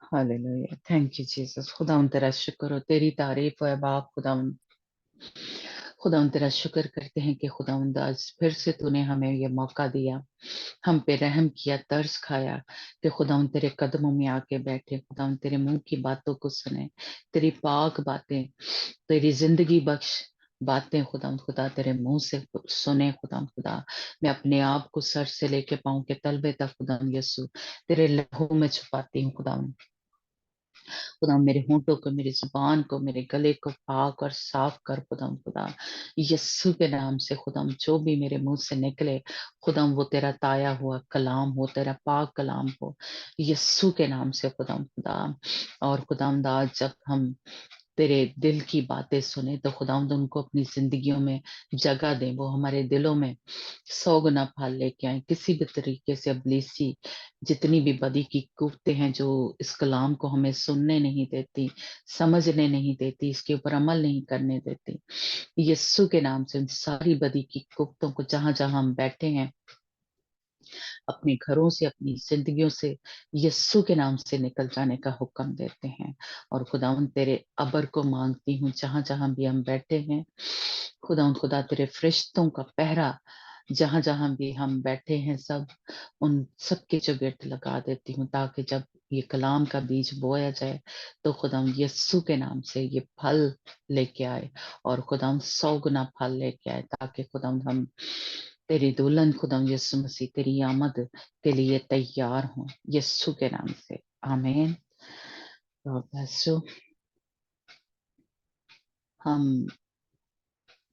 Hallelujah, thank you Jesus. खुदावन तेरा शुक्र हो, तेरी तारीफ है बाप। खुदावन खुदावन तेरा शुक्र करते हैं कि खुदावंद आज फिर से तूने हमें ये मौका दिया, हम पे रहम किया, तरस खाया कि खुदावन तेरे कदमों में आके बैठे, खुदावन तेरे मुंह की बातों को सुने, तेरी पाक बातें, तेरी जिंदगी बख्श बातें खुदा खुदा तेरे मुंह से सुने। खुदा मैं अपने आप को सर से लेके पाऊं के तलबे तक खुदा यीशु तेरे लहू में छुपाती हूँ। खुदा मेरे होंठों को, मेरी जुबान को, मेरे गले को पाक और साफ कर खुदा यस्सु के नाम से। खुदा जो भी मेरे मुंह से निकले खुदा वो तेरा ताया हुआ कलाम हो, तेरा पाक कलाम हो यस्सु के नाम से। खुदा और खुदा जब हम तेरे दिल की बातें सुने तो खुदावंद उनको अपनी जिंदगियों में जगह दे, वो हमारे दिलों में 100 गुना फल लेके आए। किसी भी तरीके से अबलीसी जितनी भी बदी की कुफ्तें हैं जो इस कलाम को हमें सुनने नहीं देती, समझने नहीं देती, इसके ऊपर अमल नहीं करने देती, यस्सु के नाम से उन सारी बदी की कुफ्तों को जहां जहां हम बैठे हैं अपने घरों से, अपनी जिंदगियों से यस्सु के नाम से निकल जाने का हुक्म देते हैं। और खुदावन तेरे अबर को मांगती हूँ जहां जहां भी हम बैठे हैं, खुदा तेरे फरिश्तों का पहरा जहां जहां भी हम बैठे हैं सब उन सबके चौगिर्द लगा देती हूँ, ताकि जब ये कलाम का बीज बोया जाए तो खुदाम यस्सु के नाम से ये फल लेके आए और खुदाम 100 गुना फल लेके आए, ताकि खुदाम हम तेरी दुल्हन खुदाम यस्सु मसीह तेरी आमद के लिए तैयार हों यस्सु के नाम से। आमीन। God bless you. हम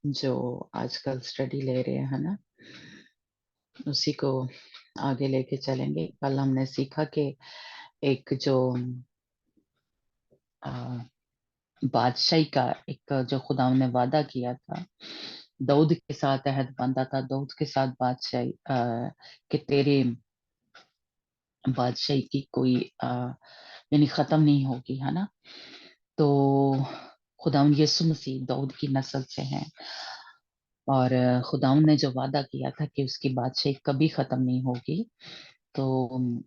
जो आजकल स्टडी ले रहे हैं ना, उसी को आगे लेके चलेंगे। कल हमने सीखा कि एक जो आ, बादशाही का एक जो खुदा ने वादा किया था, दाऊद के साथ अहद बांधा था, दाऊद के साथ बादशाही कि तेरे बादशाही की कोई यानी खत्म नहीं होगी, है ना। तो खुदावन यीशु मसीह दाऊद की नस्ल से हैं और खुदावन ने जो वादा किया था कि उसकी बादशाही कभी खत्म नहीं होगी। तो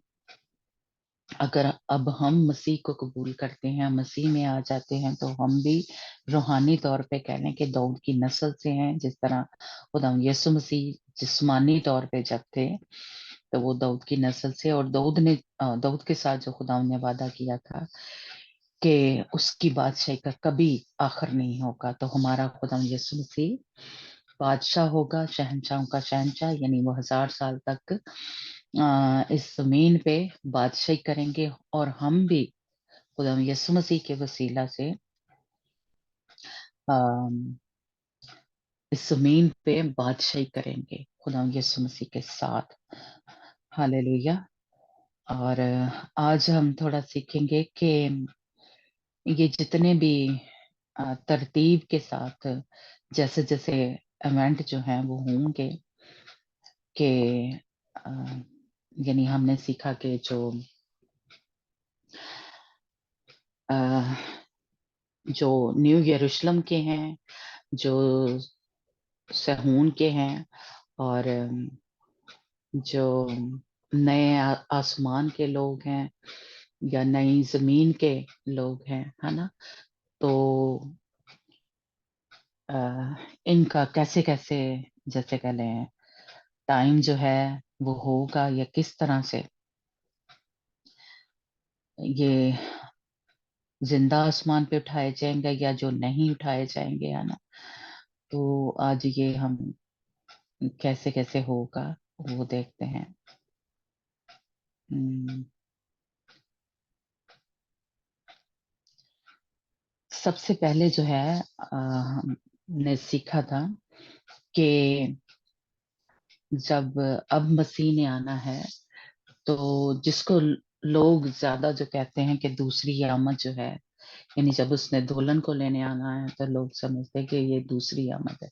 अगर अब हम मसीह को कबूल करते हैं, मसीह में आ जाते हैं, तो हम भी रूहानी तौर पे कह लें कि दाऊद की नस्ल से हैं। जिस तरह खुदा यीशु मसीह जिस्मानी तौर पे जब थे तो वो दाऊद की नस्ल से, और दाऊद के साथ जो खुदा ने वादा किया था कि उसकी बादशाही का कभी आखिर नहीं होगा, तो हमारा खुदा यीशु मसीह बादशाह होगा, शहंशाहों का शहंशाह, यानी वो 1000 साल तक इस जमीन पे बादशाही करेंगे। और हम भी खुदा यीशु मसीह के वसीला से अम, इस जमीन पे बादशाही करेंगे खुदा यीशु मसीह के साथ। हालेलुया। और आज हम थोड़ा सीखेंगे कि ये जितने भी तरतीब के साथ जैसे जैसे इवेंट जो हैं वो होंगे कि अ, यानी हमने सीखा कि जो न्यू यरूशलेम के हैं, जो सहून के हैं, और जो नए आसमान के लोग हैं या नई जमीन के लोग हैं, है ना। तो अ, इनका कैसे कैसे जैसे कह लें टाइम जो है वो होगा, या किस तरह से ये जिंदा आसमान पे उठाए जाएंगे या जो नहीं उठाए जाएंगे, है ना। तो आज ये हम कैसे कैसे होगा वो देखते हैं। हम्म, सबसे पहले जो है हमने सीखा था कि जब अब मसीह ने आना है तो जिसको लोग ज्यादा जो कहते हैं कि दूसरी आमद जो है, यानी जब उसने दुल्हन को लेने आना है तो लोग समझते हैं कि ये दूसरी आमद है।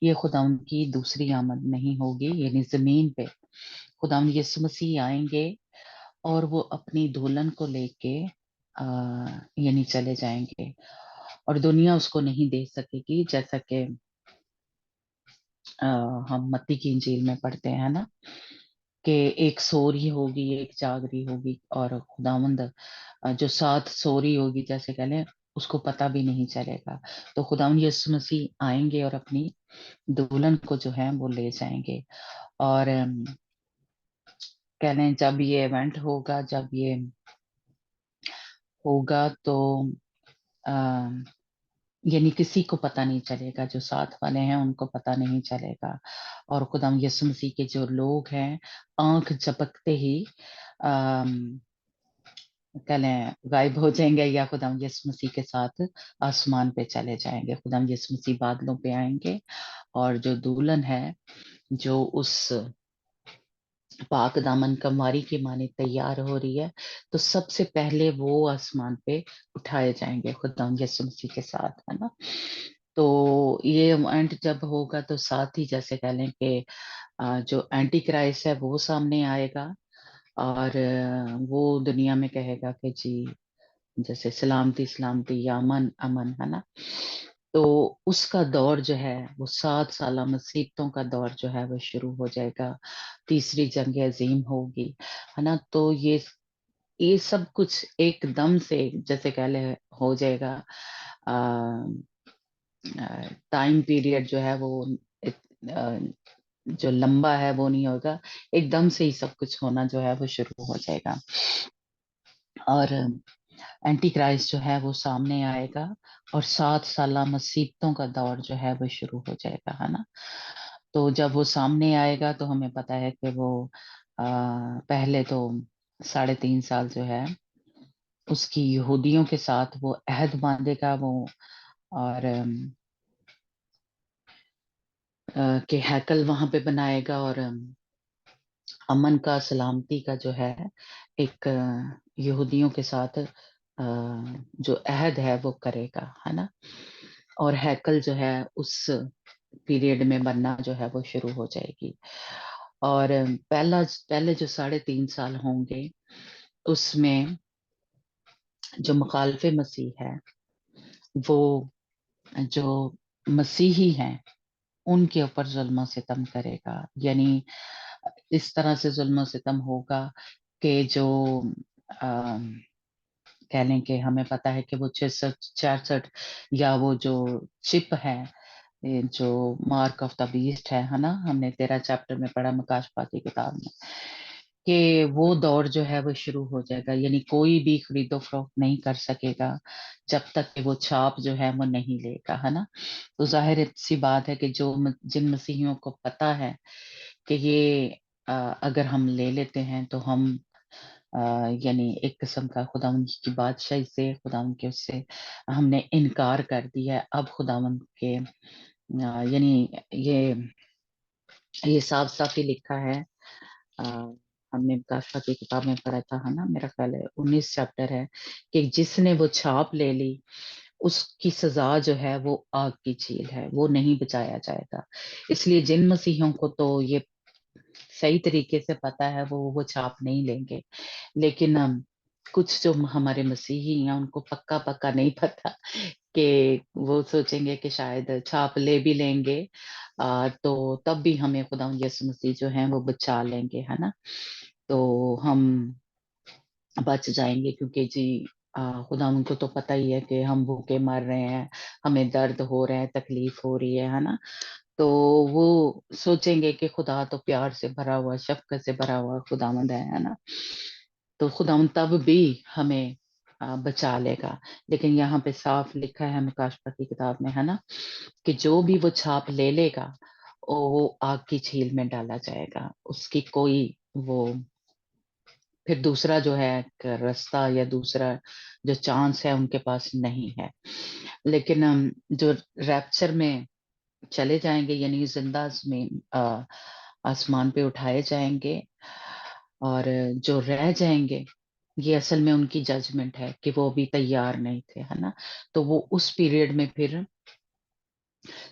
ये खुदा उनकी दूसरी आमद नहीं होगी, यानी जमीन पे खुदा यीशु मसीह आएंगे और वो अपनी दुल्हन को लेके यानी चले जाएंगे, और दुनिया उसको नहीं दे सकेगी, जैसा कि हम मत्ती की इंजील में पढ़ते हैं ना। کہ ایک سو رہی ہوگی ایک جاگ رہی ہوگی، اور خداوند جو ساتھ سو رہی ہوگی جیسے کہہ لیں اس کو پتہ بھی نہیں چلے گا. تو خداوند یسوع مسیح آئیں گے اور اپنی دلہن کو جو ہے وہ لے جائیں گے. اور کہہ لیں جب یہ ایونٹ ہوگا، جب یہ ہوگا تو یعنی کسی کو پتہ نہیں چلے گا، جو ساتھ والے ہیں ان کو پتہ نہیں چلے گا. اور خداوند یسوع مسیح کے جو لوگ ہیں آنکھ جھپکتے ہی کہہ لیں غائب ہو جائیں گے، یا خداوند یسوع مسیح کے ساتھ آسمان پہ چلے جائیں گے. خداوند یسوع مسیح بادلوں پہ آئیں گے، اور جو دلہن ہے جو اس پاک دامن کمواری کی معنی تیار ہو رہی ہے، تو سب سے پہلے وہ آسمان پہ اٹھائے جائیں گے خداوند یسوع مسیح کے ساتھ، ہے نا. تو یہ ایونٹ جب ہوگا تو ساتھ ہی جیسے کہہ لیں کہ جو اینٹی کرائسٹ ہے وہ سامنے آئے گا، اور وہ دنیا میں کہے گا کہ جی جیسے سلامتی سلامتی یا امن امن، ہے نا. تو اس کا دور جو ہے وہ 7 سالہ مصیبتوں کا دور جو ہے وہ شروع ہو جائے گا. تیسری جنگ عظیم ہوگی، ہے نا. تو یہ سب کچھ ایک دم سے جیسے کہہ لے ہو جائے گا. ٹائم پیریڈ جو ہے وہ جو لمبا ہے وہ نہیں ہوگا، ایک دم سے ہی سب کچھ ہونا جو ہے وہ شروع ہو جائے گا. اور اینٹی کرائسٹ جو ہے وہ سامنے آئے گا، اور 7 سالہ مصیبتوں کا دور جو ہے وہ شروع ہو جائے گا، ہے نا. تو جب وہ سامنے آئے گا تو ہمیں پتا ہے کہ وہ پہلے تو 3.5 سال جو ہے اس کی یہودیوں کے ساتھ وہ عہد باندھے گا وہ، اور کہ ہیکل وہاں پہ بنائے گا، اور امن کا سلامتی کا جو ہے ایک یہودیوں کے ساتھ جو عہد ہے وہ کرے گا، ہے نا. اور ہیکل جو ہے اس پیریڈ میں بننا جو ہے وہ شروع ہو جائے گی. اور پہلے جو 3.5 سال ہوں گے اس میں جو مخالف مسیح ہے وہ جو مسیحی ہیں ان کے اوپر ظلم و ستم کرے گا. یعنی اس طرح سے ظلم و ستم ہوگا کہ جو کہہ لیں کہ ہمیں پتا ہے کہ وہ 66 یا وہ جو چپ ہے جو مارک آف دا بیسٹ ہے نا، ہم نے 13 چیپٹر میں پڑھا مکاشفہ کی کتاب میں، کہ وہ دور جو ہے وہ شروع ہو جائے گا. یعنی کوئی بھی خرید و فروخت نہیں کر سکے گا جب تک کہ وہ چھاپ جو ہے وہ نہیں لے گا، ہے نا. تو ظاہر سی بات ہے کہ جن مسیحیوں کو پتا ہے کہ یہ اگر ہم لے لیتے ہیں تو ہم یعنی ایک قسم کا خداوند کی بادشاہی سے، خداوند کے اس سے ہم نے انکار کر دیا ہے. اب خداوند کے یعنی یہ صاف صاف ہی لکھا ہے. ہم نے مکاشفہ کی کتاب میں پڑھا تھا، ہے نا، میرا خیال ہے 19 چیپٹر ہے، کہ جس نے وہ چھاپ لے لی اس کی سزا جو ہے وہ آگ کی جھیل ہے، وہ نہیں بچایا جائے گا. اس لیے جن مسیحوں کو تو یہ صحیح طریقے سے پتا ہے وہ چھاپ نہیں لیں گے، لیکن کچھ جو ہمارے مسیحی ہیں ان کو پکا نہیں پتا کہ وہ سوچیں گے کہ شاید چھاپ لے بھی لیں گے تو تب بھی ہمیں خدا یسوع مسیح جو ہیں وہ بچا لیں گے، ہے نا. تو ہم بچ جائیں گے، کیونکہ جی خدا ان کو تو پتہ ہی ہے کہ ہم بھوکے مر رہے ہیں، ہمیں درد ہو رہا ہے، تکلیف ہو رہی ہے نا. تو وہ سوچیں گے کہ خدا تو پیار سے بھرا ہوا، شفقت سے بھرا ہوا خداوند ہے نا. تو خداوند تب بھی ہمیں بچا لے گا. لیکن یہاں پہ صاف لکھا ہے مکاشفہ کی کتاب میں، ہے نا، کہ جو بھی وہ چھاپ لے لے گا وہ آگ کی جھیل میں ڈالا جائے گا. اس کی کوئی وہ پھر دوسرا جو ہے رستہ یا دوسرا جو چانس ہے ان کے پاس نہیں ہے. لیکن جو ریپچر میں چلے جائیں گے یعنی زندہ میں آسمان پہ اٹھائے جائیں گے، اور جو رہ جائیں گے یہ اصل میں ان کی ججمنٹ ہے کہ وہ بھی تیار نہیں تھے، ہے نا. تو وہ اس پیریڈ میں پھر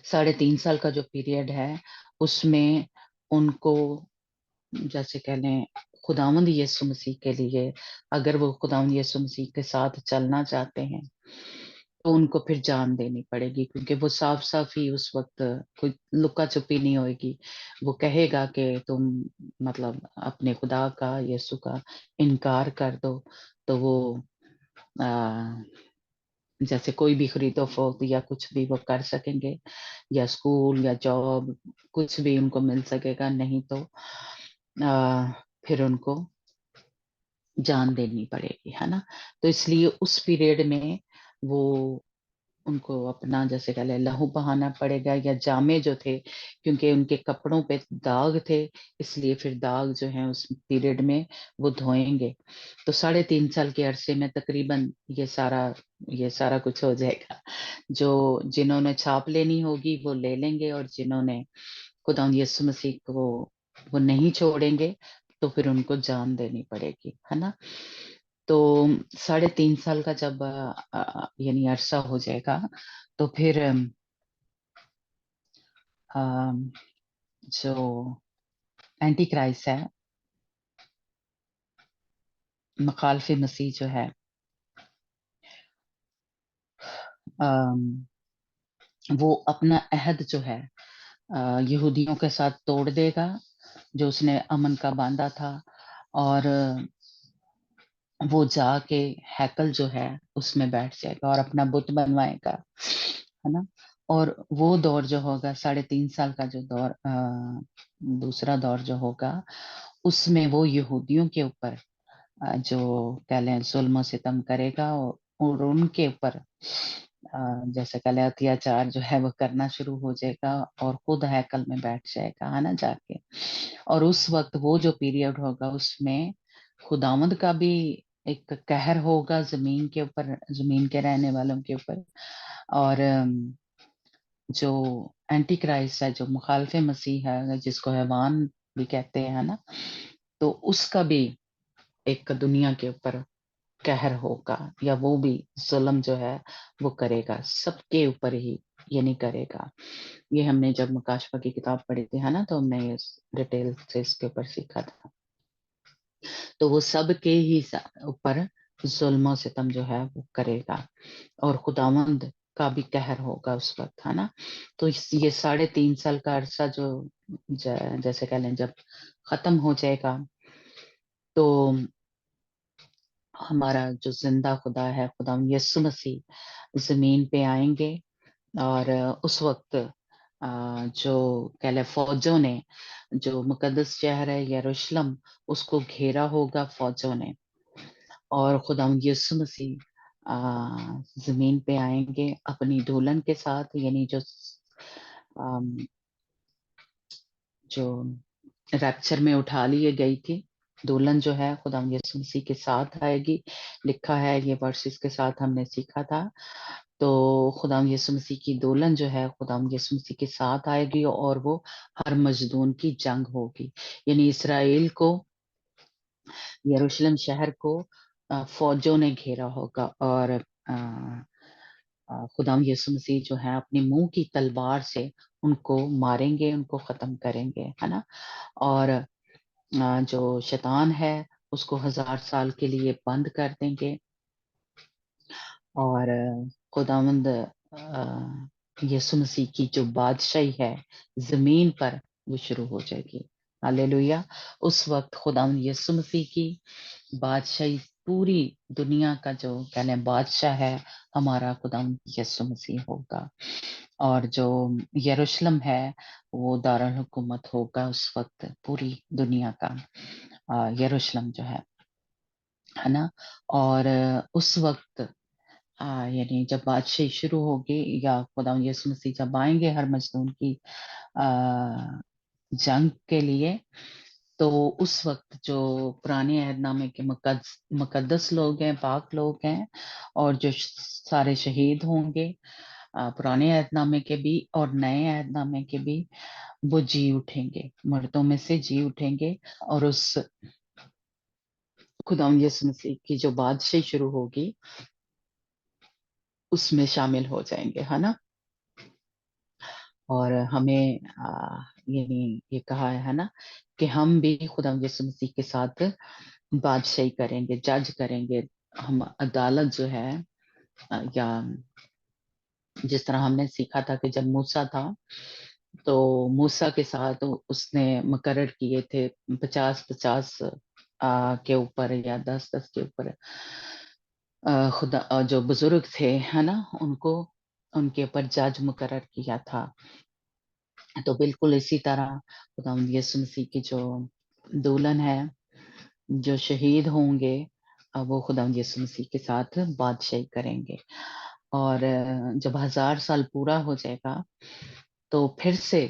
3.5 سال کا جو پیریڈ ہے اس میں ان کو جیسے کہہ لیں خداوند یسوع مسیح کے لیے، اگر وہ خداوند یسوع مسیح کے ساتھ چلنا چاہتے ہیں तो उनको फिर जान देनी पड़ेगी, क्योंकि वो साफ साफ ही उस वक्त कोई लुका छुपी नहीं होगी। वो कहेगा कि तुम मतलब अपने खुदा का, यीशु का इनकार कर दो, तो वो आ, जैसे कोई भी खरीदो फरोख्त या कुछ भी वो कर सकेंगे, या स्कूल या जॉब कुछ भी उनको मिल सकेगा, नहीं तो फिर उनको जान देनी पड़ेगी, है ना। तो इसलिए उस पीरियड में वो उनको अपना जैसे कह ले लहू बहाना पड़ेगा, या जामे जो थे, क्योंकि उनके कपड़ों पे दाग थे, इसलिए फिर दाग जो है उस पीरियड में वो धोएंगे। तो 3.5 साल के अरसे में तकरीबन ये सारा कुछ हो जाएगा। जो जिन्होंने छाप लेनी होगी वो ले लेंगे, और जिन्होंने खुदा यीशु मसीह को वो नहीं छोड़ेंगे, तो फिर उनको जान देनी पड़ेगी, है ना। तो 3.5 साल का जब यानी अरसा हो जाएगा, तो फिर अम, जो एंटी क्राइस्ट है, मखालफे मसीह जो है, अम, वो अपना अहद जो है यहूदियों के साथ तोड़ देगा, जो उसने अमन का बांधा था। और वो जाके हैकल जो है उसमें बैठ जाएगा और अपना बुत बनवाएगा, है ना। और वो दौर जो होगा 3.5 साल का जो दौर, दूसरा दौर जो होगा, उसमें वो यहूदियों के ऊपर जो कह लें जुल्म सितम करेगा, और उनके ऊपर जैसे कह लें अत्याचार जो है वो करना शुरू हो जाएगा, और खुद हैकल में बैठ जाएगा, है ना, जाके। और उस वक्त वो जो पीरियड होगा उसमें खुदावंद का भी एक कहर होगा जमीन के ऊपर, जमीन के रहने वालों के ऊपर। और जो एंटी क्राइस्ट है, जो मुखालफे मसीह है, जिसको हैवान भी कहते हैं ना, तो उसका भी एक दुनिया के ऊपर कहर होगा, या वो भी जुल्म जो है वो करेगा, सबके ऊपर ही ये नहीं करेगा। ये हमने जब मुकाशफा की किताब पढ़ी थी, है ना, तो हमने इस डिटेल से इसके ऊपर सीखा था। तो वो सबके ही ऊपर जुल्म सितम जो है वो करेगा, और खुदावंद का भी कहर होगा उस वक्त, है ना। तो ये 3.5 साल का अरसा जो जैसे कह लें जब खत्म हो जाएगा, तो हमारा जो जिंदा खुदा है, खुदा यीशु मसीह जमीन पे आएंगे। और उस वक्त जो कह लें फौजों ने, जो मुकद्दस शहर है यरूशलेम, उसको घेरा होगा फौजों ने, और खुदा यीशु मसीह जमीन पे आएंगे अपनी दुल्हन के साथ, यानी अम, जो रैप्चर में उठा लिए गई थी दुल्हन जो है, खुदा यीशु मसीह के साथ आएगी। लिखा है, ये वर्सेस के साथ हमने सीखा था। तो खुदा यीशु मसीह की दुल्हन जो है खुदा यीशु मसीह के साथ आएगी, और वो हर मजदून की जंग होगी, यानी इसराइल को, यरूशलेम शहर को फौजों ने घेरा होगा, और खुदा यीशु मसीह जो है अपने मुंह की तलवार से उनको मारेंगे, उनको खत्म करेंगे, है ना। और जो शैतान है उसको 1000 साल के लिए बंद कर देंगे, और खुदावंद यीशु मसीह की जो बादशाही है जमीन पर वो शुरू हो जाएगी। हालेलुया। उस वक्त खुदावंद यीशु मसीह की बादशाही, पूरी दुनिया का जो कहने बादशाह है हमारा खुदावंद यीशु मसीह होगा। और जो यरूशलेम है वो दारुल हुकूमत होगा उस वक्त पूरी दुनिया का, यरूशलेम जो है ना। और उस वक्त यानी जब बादशाही शुरू होगी, या खुदा यीशु मसीह जब आएंगे हर मजदूर की आ, जंग के लिए, तो उस वक्त जो पुराने अहदनामे के मुकद्दस लोग हैं, पाक लोग हैं, और जो सारे शहीद होंगे पुराने अहदनामे के भी और नए अहदनामे के भी, वो जी उठेंगे, मर्दों में से जी उठेंगे, और उस खुदा यीशु मसीह की जो बादशाही शुरू होगी उसमें शामिल हो जाएंगे, है ना। और हमें ये कहा है ना कि हम भी खुदा यीशु मसीह के साथ बादशाही करेंगे, जज करेंगे। हम अदालत जो है या جس طرح ہم نے سیکھا تھا کہ جب موسیٰ تھا تو موسیٰ کے ساتھ اس نے مقرر کیے تھے 50 کے اوپر یا 10 کے اوپر خدا جو بزرگ تھے ہے نا ان کے اوپر جج مقرر کیا تھا. تو بالکل اسی طرح خدا یسوع مسیح کی جو دولن ہے جو شہید ہوں گے وہ خدا یسوع مسیح کے ساتھ بادشاہی کریں گے. اور جب 1000 سال پورا ہو جائے گا تو پھر سے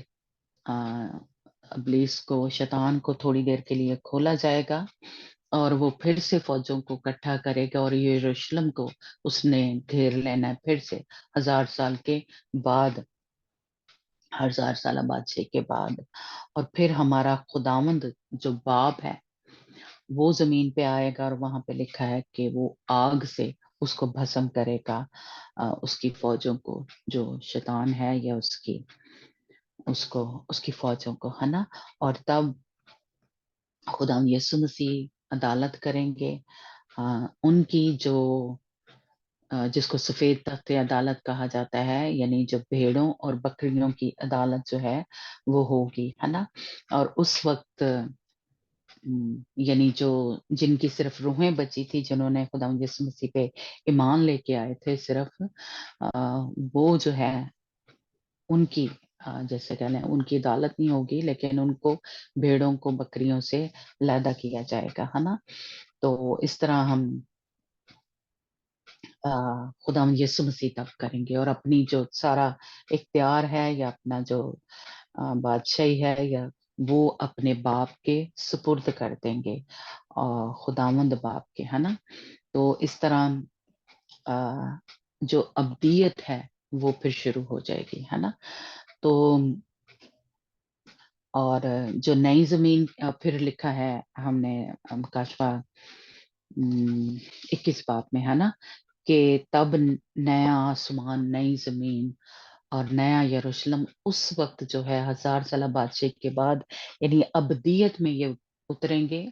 ابلیس کو شیطان کو تھوڑی دیر کے لیے کھولا جائے گا اور وہ پھر سے فوجوں کو اکٹھا کرے گا اور یروشلم کو اس نے گھیر لینا ہے پھر سے 1000 سال کے بعد 1000 سالہ بادشاہی کے بعد. اور پھر ہمارا خداوند جو باپ ہے وہ زمین پہ آئے گا اور وہاں پہ لکھا ہے کہ وہ آگ سے اس کو بھسم کرے گا اس کی فوجوں کو جو شیطان ہے یا اس کی فوجوں کو ہے نا. اور تب خدا یسوع مسیح عدالت کریں گے ان کی جو جس کو سفید تخت عدالت کہا جاتا ہے یعنی جو بھیڑوں اور بکریوں کی عدالت جو ہے وہ ہوگی ہے نا. اور اس وقت یعنی جن کی صرف روحیں بچی تھی جنہوں نے خدا یسوع مسیح پہ ایمان لے کے آئے تھے صرف وہ جو ہے ان کی جیسے کہہ لیں ان کی عدالت نہیں ہوگی لیکن ان کو بھیڑوں کو بکریوں سے علیحدہ کیا جائے گا ہے نا. تو اس طرح ہم خدا یسوع مسیح تب کریں گے اور اپنی جو سارا اختیار ہے یا اپنا جو بادشاہی ہے یا وہ اپنے باپ کے سپرد کر دیں گے خداوند باپ کے ہے نا. تو اس طرح جو ابدیت ہے وہ پھر شروع ہو جائے گی ہے نا. تو اور جو نئی زمین پھر لکھا ہے ہم نے کاشفہ 21 باب میں ہے نا کہ تب نیا آسمان نئی زمین اور نیا یروشلم اس وقت جو ہے 1000 سالہ بادشاہی کے بعد یعنی ابدیت میں یہ اتریں گے.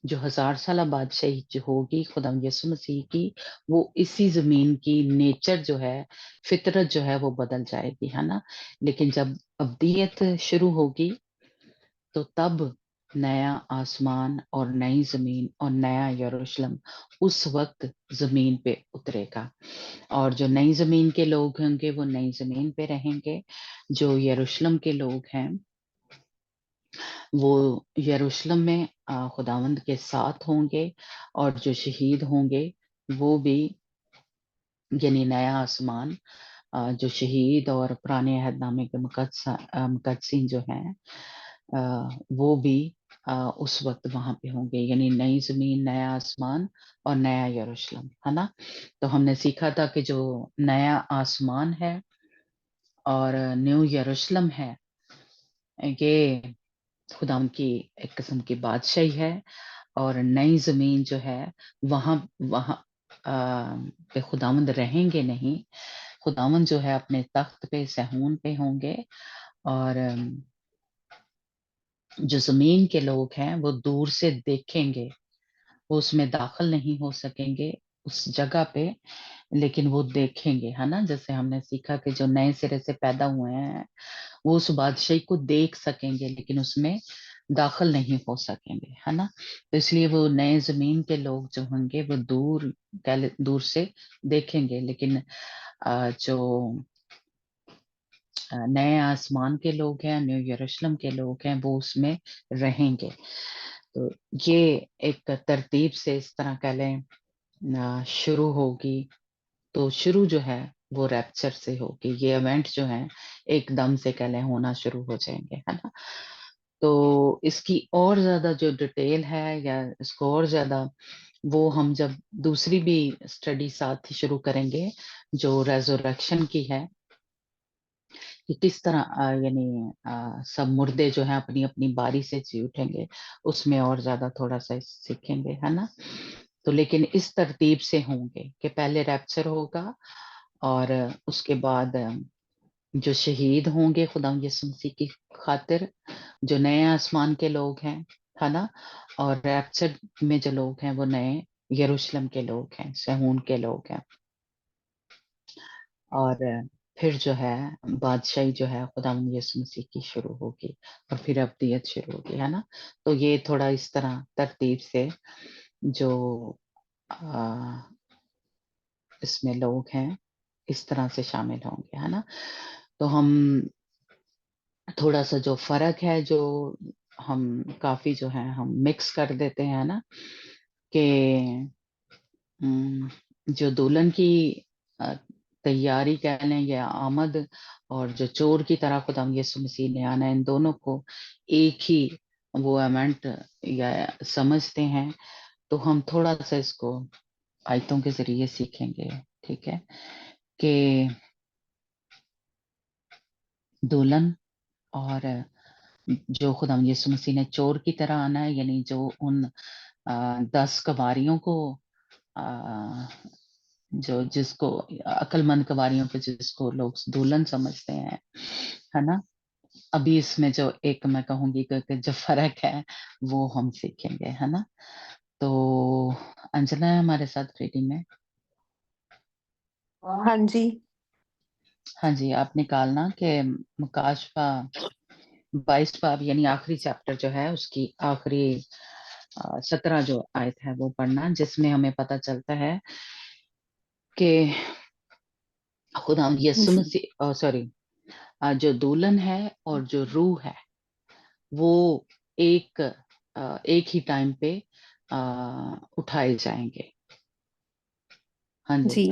جو 1000 سالہ بادشاہی جو ہوگی خدا یسوع مسیح کی وہ اسی زمین کی نیچر جو ہے فطرت جو ہے وہ بدل جائے گی ہے نا. لیکن جب ابدیت شروع ہوگی تو تب نیا آسمان اور نئی زمین اور نیا یروشلم اس وقت زمین پہ اترے گا. اور جو نئی زمین کے لوگ ہوں گے وہ نئی زمین پہ رہیں گے. جو یروشلم کے لوگ ہیں وہ یروشلم میں خداوند کے ساتھ ہوں گے اور جو شہید ہوں گے وہ بھی یعنی نیا آسمان جو شہید اور پرانے عہد نامے کے مقدسین جو ہیں وہ بھی اس وقت وہاں پہ ہوں گے یعنی نئی زمین نیا آسمان اور نیا یروشلم ہے نا. تو ہم نے سیکھا تھا کہ جو نیا آسمان ہے اور نیو یروشلم ہے یہ خدا ان کی ایک قسم کی بادشاہی ہے. اور نئی زمین جو ہے وہاں پہ خداوند رہیں گے نہیں. خداوند جو ہے اپنے تخت پہ صہیون پہ ہوں گے اور جو زمین کے لوگ ہیں وہ دور سے دیکھیں گے وہ اس میں داخل نہیں ہو سکیں گے اس جگہ پہ لیکن وہ دیکھیں گے ہے نا. جیسے ہم نے سیکھا کہ جو نئے سرے سے پیدا ہوئے ہیں وہ اس بادشاہی کو دیکھ سکیں گے لیکن اس میں داخل نہیں ہو سکیں گے ہے نا. تو اس لیے وہ نئے زمین کے لوگ جو ہوں گے وہ دور سے دیکھیں گے لیکن جو نئے آسمان کے لوگ ہیں نیو یروشلم کے لوگ ہیں وہ اس میں رہیں گے. تو یہ ایک ترتیب سے اس طرح کہہ لیں شروع ہوگی. تو شروع جو ہے وہ ریپچر سے ہوگی. یہ ایونٹ جو ہے ایک دم سے کہہ لیں ہونا شروع ہو جائیں گے ہے نا. تو اس کی اور زیادہ جو ڈیٹیل ہے یا اس کو اور زیادہ وہ ہم جب دوسری بھی اسٹڈی ساتھ ہی شروع کریں گے جو ریزوریکشن کی ہے کہ کس طرح یعنی سب مردے جو ہیں اپنی اپنی باری سے جی اٹھیں گے اس میں اور زیادہ تھوڑا سا سیکھیں گے ہے نا. تو لیکن اس ترتیب سے ہوں گے کہ پہلے ریپچر ہوگا اور اس کے بعد جو شہید ہوں گے خدا یسوع مسیح کی خاطر جو نئے آسمان کے لوگ ہیں ہے نا اور ریپچر میں جو لوگ ہیں وہ نئے یروشلم کے لوگ ہیں صہیون کے لوگ ہیں. اور پھر جو ہے بادشاہی جو ہے خدا یسوع مسیح کی شروع ہوگی اور پھر ابدیت شروع ہوگی، ہے نا. تو یہ تھوڑا اس طرح ترتیب سے جو اس میں لوگ ہیں اس طرح سے شامل ہوں گے، ہے نا. تو ہم تھوڑا سا جو فرق ہے جو ہم کافی جو ہے ہم مکس کر دیتے ہیں نا، کہ جو دلہن کی تیاری کہہ لیں یا آمد اور جو چور کی طرح خدا یسوع مسیح نے آنا، ان دونوں کو ایک ہی وہ ایونٹ یا سمجھتے ہیں. تو ہم تھوڑا سا اس کو آیتوں کے ذریعے سیکھیں گے، ٹھیک ہے، کہ دلہن اور جو خدا یسوع مسیح نے چور کی طرح آنا ہے، یعنی جو ان 10 کواریوں کو جو جس کو عقل مند کواریوں پہ جس کو لوگ دلہن سمجھتے ہیں، ہے نا. ابھی اس میں جو ایک میں کہوں گی کہ جو فرق ہے وہ ہم سیکھیں گے، ہے نا. تو انجنا ہے ہمارے ساتھ ریڈنگ میں. ہاں جی. ہاں جی، آپ نکالنا کہ مکاشفہ 22 باب یعنی آخری چیپٹر جو ہے اس کی آخری 17 جو آیت ہے وہ پڑھنا، جس میں ہمیں پتہ چلتا ہے کہ خدا یسوع مسیح سوری جو دلہن ہے اور جو روح ہے وہ ایک ہی ٹائم پہ اٹھائے جائیں گے. ہاں جی. ਜੀ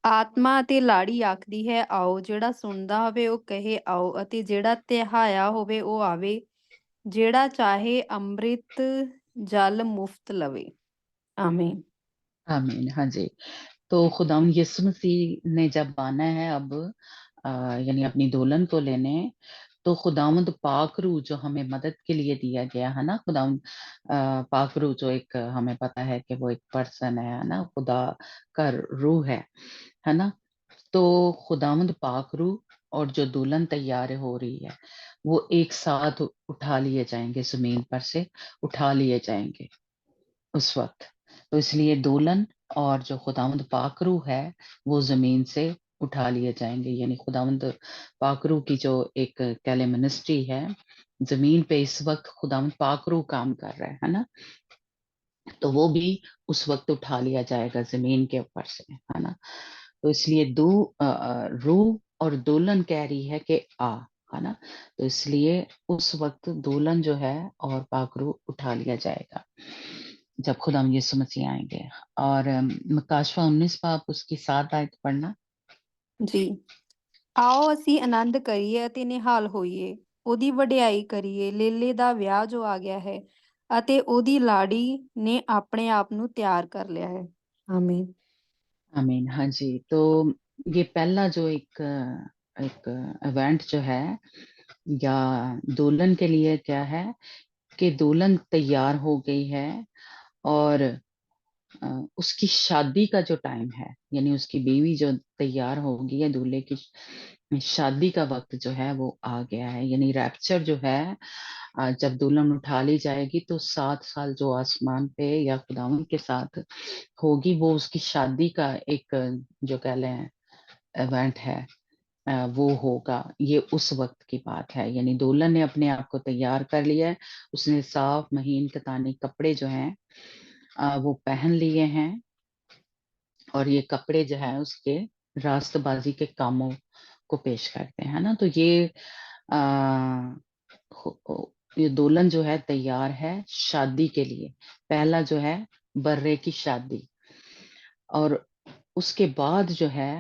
ਆਤਮਾ ਅਤੇ ਲਾੜੀ ਆਖਦੀ ਹੈ ਆਓ, ਜਿਹੜਾ ਸੁਣਦਾ ਹੋਵੇ ਉਹ ਕਹੇ ਆਓ, ਅਤੇ ਜਿਹੜਾ ਤਿਹਾਇਆ ਹੋਵੇ ਉਹ ਆਵੇ, ਜਿਹੜਾ ਚਾਹੇ ਅੰਮ੍ਰਿਤ ਜਲ ਮੁਫਤ ਲਵੇ. ਆਮੀਨ. آمین. ہاں جی. تو خدا یسوع مسیح نے جب آنا ہے اب یعنی اپنی دلہن کو لینے، تو خداوند پاک روح جو ہمیں مدد کے لیے دیا گیا ہے نا، خداوند پاک روح جو ایک ہمیں پتا ہے کہ وہ ایک پرسن ہے نا، خدا کا روح ہے نا. تو خداوند پاک روح اور جو دلہن تیار ہو رہی ہے وہ ایک ساتھ اٹھا لیے جائیں گے، زمین پر سے اٹھا لیے جائیں گے اس وقت. تو اس لیے دلہن اور جو خداوند پاک روح ہے وہ زمین سے اٹھا لیے جائیں گے. یعنی خداوند پاک روح کی جو ایک کہلے منسٹری ہے زمین پہ اس وقت، خداوند پاک روح کام کر رہا ہے نا، تو وہ بھی اس وقت اٹھا لیا جائے گا زمین کے اوپر سے، ہے نا. تو اس لیے روح اور دلہن کہہ رہی ہے کہ ہے نا. تو اس لیے اس وقت دلہن جو ہے اور پاک روح اٹھا لیا جائے گا جب خدا یسوع مسیح آئیں گے. اور مکاشفہ 19 باب اس کی 7 آیت پڑھنا. ਜੀ ਆਓ ਅਸੀਂ ਆਨੰਦ ਕਰੀਏ ਅਤੇ ਨਿਹਾਲ ਹੋਈਏ, ਉਹਦੀ ਵਡਿਆਈ ਕਰੀਏ, ਲੇਲੇ ਦਾ ਵਿਆਹ ਜੋ ਆ ਗਿਆ ਹੈ ਅਤੇ ਉਹਦੀ ਲਾੜੀ ਨੇ ਆਪਣੇ ਆਪ ਨੂੰ ਤਿਆਰ ਕਰ ਲਿਆ ਹੈ. ਆਮੀਨ. آمین. ہاں جی. تو یہ پہلا جو ایک ایونٹ جو ہے یا دلہن کے لیے کیا ہے کہ دلہن تیار ہو گئی ہے اور اس کی شادی کا جو ٹائم ہے، یعنی اس کی بیوی جو تیار ہوگی یا دولہے کی شادی کا وقت جو ہے وہ آ گیا ہے. یعنی ریپچر جو ہے جب دلہن اٹھا لی جائے گی تو 7 سال جو آسمان پہ یا خداوند کے ساتھ ہوگی وہ اس کی شادی کا ایک جو کہہ لیں ایونٹ ہے وہ ہوگا. یہ اس وقت کی بات ہے. یعنی دلہن نے اپنے آپ کو تیار کر لیا ہے، اس نے صاف مہین کتانی کپڑے جو ہیں وہ پہن لیے ہیں، اور یہ کپڑے جو ہے اس کے راست بازی کے کاموں کو پیش کرتے ہیں نا. تو یہ دلہن جو ہے تیار ہے شادی کے لیے. پہلا جو ہے برے کی شادی، اور اس کے بعد جو ہے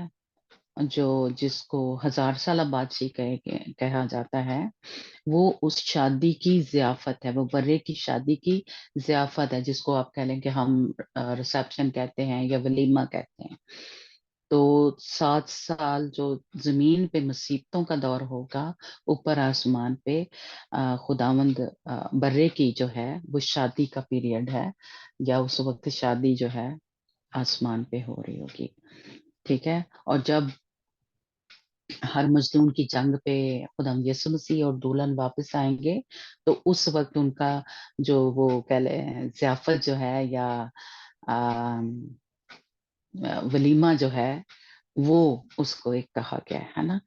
جو جس کو 1000 سالہ بادشاہی کہا جاتا ہے وہ اس شادی کی ضیافت ہے، وہ برے کی شادی کی ضیافت ہے، جس کو آپ کہہ لیں کہ ہم ریسپشن کہتے ہیں یا ولیمہ کہتے ہیں. تو 7 سال جو زمین پہ مصیبتوں کا دور ہوگا، اوپر آسمان پہ خداوند برے کی جو ہے وہ شادی کا پیریڈ ہے، یا اس وقت شادی جو ہے آسمان پہ ہو رہی ہوگی. ٹھیک ہے. اور جب ہر مظلوم کی جنگ پہ خدا یسوع مسیح اور دلہن واپس آئیں گے تو اس وقت ان کا جو وہ کہہ لیں ضیافت جو ہے یا ولیمہ جو ہے वो उसको एक कहा गया है ना।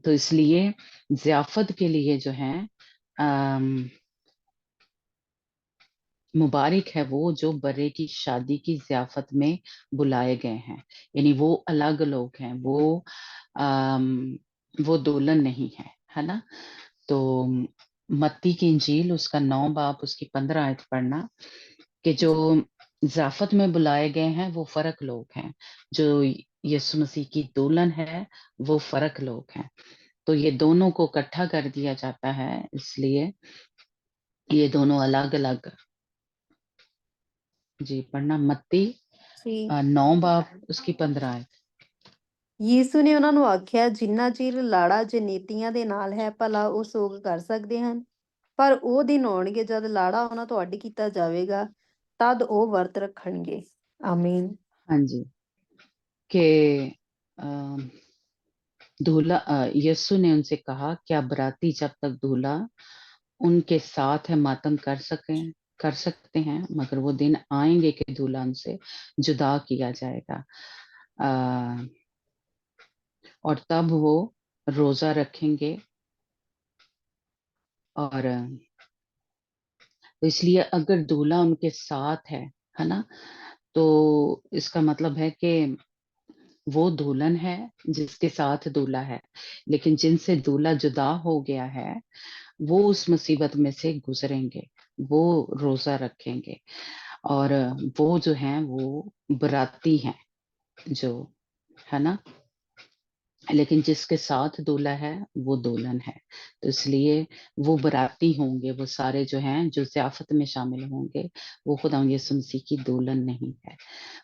तो इसलिए ज़ियाफ़त के लिए जो है मुबारक है वो जो बड़े की शादी की ज़ियाफ़त में बुलाए गए हैं, यानी वो अलग लोग हैं, वो दुल्हन नहीं है ना? तो मत्ती की इंजील उसका 9 बाब उसकी 15 आयत पढ़ना कि जो ज़ियाफ़त में बुलाए गए हैं वो फ़र्क लोग हैं, जो यीशु मसीह की दुल्हन है वो फ़र्क लोग हैं। तो ये दोनों को इकट्ठा कर दिया जाता है, इसलिए ये दोनों अलग-अलग जी पढ़ना मत्ती जी 9 बाब उसकी 15 आयत। ਯीशु ਨੇ ਉਹਨਾਂ ਨੂੰ ਆਖਿਆ, ਜਿੰਨਾ ਚਿਰ ਲਾੜਾ ਜਨੇਤੀਆਂ ਦੇ ਨਾਲ ਹੈ ਭਲਾ ਉਹ ਸੋਗ ਕਰ ਸਕਦੇ ਹਨ, ਪਰ ਉਹ ਦਿਨ ਆਉਣਗੇ ਜਦ ਲਾੜਾ ਉਹਨਾਂ ਤੋਂ ਅੱਡ ਕੀਤਾ ਜਾਵੇਗਾ, ਤਦ ਉਹ ਵਰਤ ਰੱਖਣਗੇ। ਆਮੀਨ। हाँ जी, कि दूल्हा यीशु ने उनसे कहा, क्या बराती जब तक दूल्हा उनके साथ है मातम कर सकते हैं, मगर वो दिन आएंगे कि दूल्हा उनसे जुदा किया जाएगा और तब वो रोजा रखेंगे। और तो इसलिए अगर दूल्हा उनके साथ है ना, तो इसका मतलब है कि वो दुल्हन है जिसके साथ दूल्हा है, लेकिन जिनसे दूल्हा जुदा हो गया है वो उस मुसीबत में से गुजरेंगे, वो रोजा रखेंगे और वो जो हैं वो बराती हैं जो है ना, लेकिन जिसके साथ दूल्हा है वो दुल्हन है। तो इसलिए वो बराती होंगे, वो सारे जो हैं जो ज़ियाफ़त में शामिल होंगे वो खुदा यीशु मसीह की दुल्हन नहीं है,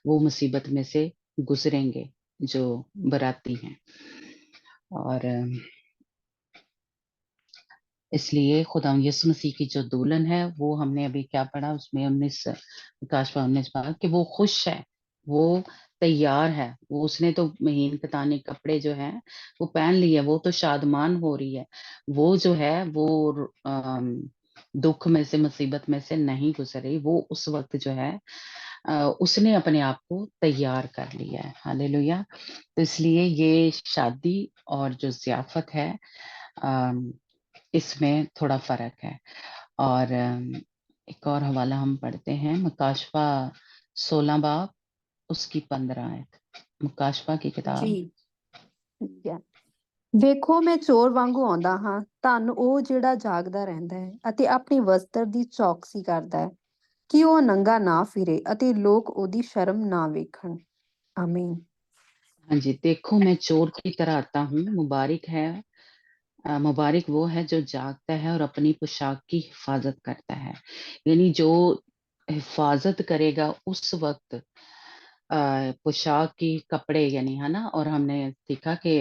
वो मुसीबत में से गुजरेंगे जो बराती हैं। और इसलिए खुदा यीशु मसीह की जो दुल्हन है वो हमने अभी क्या पढ़ा उसमें 19 काशफा 19 बार कि वो खुश है, वो तैयार है, वो उसने तो महीन कतानी कपड़े जो हैं वो पहन लिए, वो तो शादमान हो रही है, वो जो है वो दुख में से मुसीबत में से नहीं गुजर रही, वो उस वक्त जो है उसने अपने आप को तैयार कर लिया है। हालेलुया। तो इसलिए ये शादी और जो ज़ियाफ़त है इसमें थोड़ा फ़र्क है। और एक और हवाला हम पढ़ते हैं मुकाशफा 16 बाब उसकी 15 आयत। मुकाशफा की ਜੀ किताब। ਠੀਕ ਹੈ। ਵੇਖੋ ਮੈਂ ਚੋਰ ਵਾਂਗੂ ਆਉਂਦਾ ਹਾਂ, ਧੰਨ ਉਹ ਜਿਹੜਾ ਜਾਗਦਾ ਰਹਿੰਦਾ ਹੈ ਅਤੇ ਆਪਣੀ ਵਸਤਰ ਦੀ ਚੌਕਸੀ ਕਰਦਾ ਹੈ, ਕਿ ਉਹ ਨੰਗਾ ਨਾ ਫਿਰੇ ਅਤੇ ਲੋਕ ਉਹਦੀ ਸ਼ਰਮ ਨਾ ਵੇਖਣ। ਆਮੀਨ। हाँ जी, देखो मैं चोर की तरह आता हूँ, मुबारक है मुबारक वो है जो जागता है और अपनी पोशाक की हिफाजत करता है, यानी जो हिफाजत करेगा उस वक्त पोशाक की कपड़े यानी है ना। और हमने सीखा कि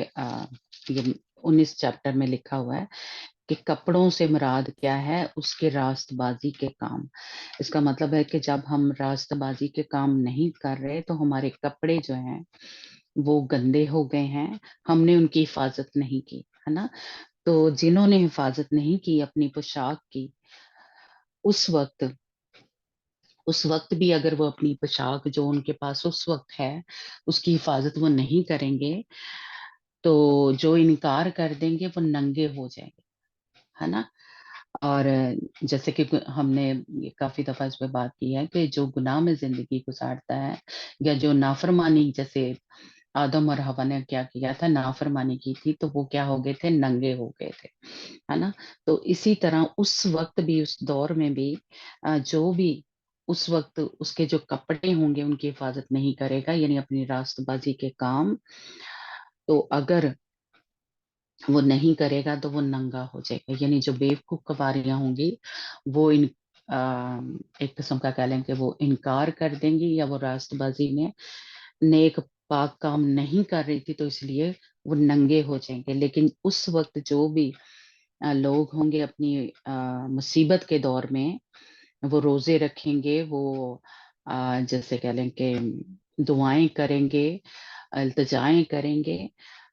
ये 19 चैप्टर में लिखा हुआ है कि कपड़ों से मुराद क्या है, उसके रास्तबाजी के काम। इसका मतलब है कि जब हम रास्तबाजी के काम नहीं कर रहे तो हमारे कपड़े जो हैं वो गंदे हो गए हैं, हमने उनकी हिफाजत नहीं की है ना। तो जिन्होंने हिफाजत नहीं की अपनी पोशाक की, उस वक्त भी अगर वो अपनी पोशाक जो उनके पास उस वक्त है उसकी हिफाजत वो नहीं करेंगे, तो जो इनकार कर देंगे वो नंगे हो जाएंगे है ना। और जैसे कि हमने ये काफी दफा इस पे बात की है कि जो गुनाह में जिंदगी गुजारता है या जो नाफरमानी, जैसे आदम और हवा ने क्या किया था, नाफरमानी की थी, तो वो क्या हो गए थे, नंगे हो गए थे है ना। तो इसी तरह उस वक्त भी, उस दौर में भी जो भी उस वक्त उसके जो कपड़े होंगे उनकी हिफाजत नहीं करेगा, यानी अपनी रास्तबाजी के काम, तो अगर वो नहीं करेगा तो वो नंगा हो जाएगा। यानी जो बेवकूफ कवारियां होंगी वो एक किस्म का कह लें कि वो इनकार कर देंगी, या वो रास्तबाजी में नेक पाक काम नहीं कर रही थी तो इसलिए वो नंगे हो जाएंगे। लेकिन उस वक्त जो भी लोग होंगे अपनी मुसीबत के दौर में वो रोजे रखेंगे, वो जैसे कह लें कि दुआएं करेंगे, इल्तिजाएं करेंगे,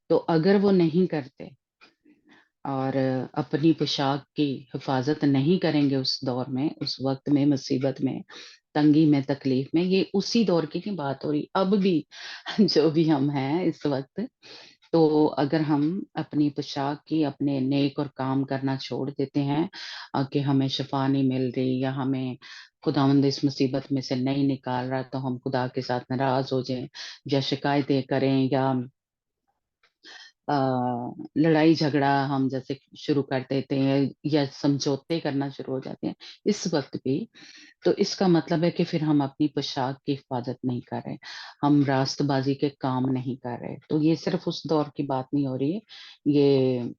तो अगर वो नहीं करते और अपनी पोशाक की हिफाजत नहीं करेंगे उस दौर में, उस वक्त में, मुसीबत में, तंगी में, तकलीफ में, ये उसी दौर की नहीं बात हो रही, अब भी जो भी हम हैं इस वक्त। तो अगर हम अपनी पोशाक की, अपने नेक और काम करना छोड़ देते हैं कि हमें शफा नहीं मिल रही, या हमें खुदावंद इस मुसीबत में से नहीं निकाल रहा, तो हम खुदा के साथ नाराज हो जाएं, या शिकायतें करें, या अ, लड़ाई झगड़ा हम जैसे शुरू कर देते हैं, या समझौते करना शुरू हो जाते हैं इस वक्त भी, तो इसका मतलब है कि फिर हम अपनी पोशाक की हिफाजत नहीं कर रहे, हम रास्तबाजी के काम नहीं कर रहे। तो ये सिर्फ उस दौर की बात नहीं हो रही है, ये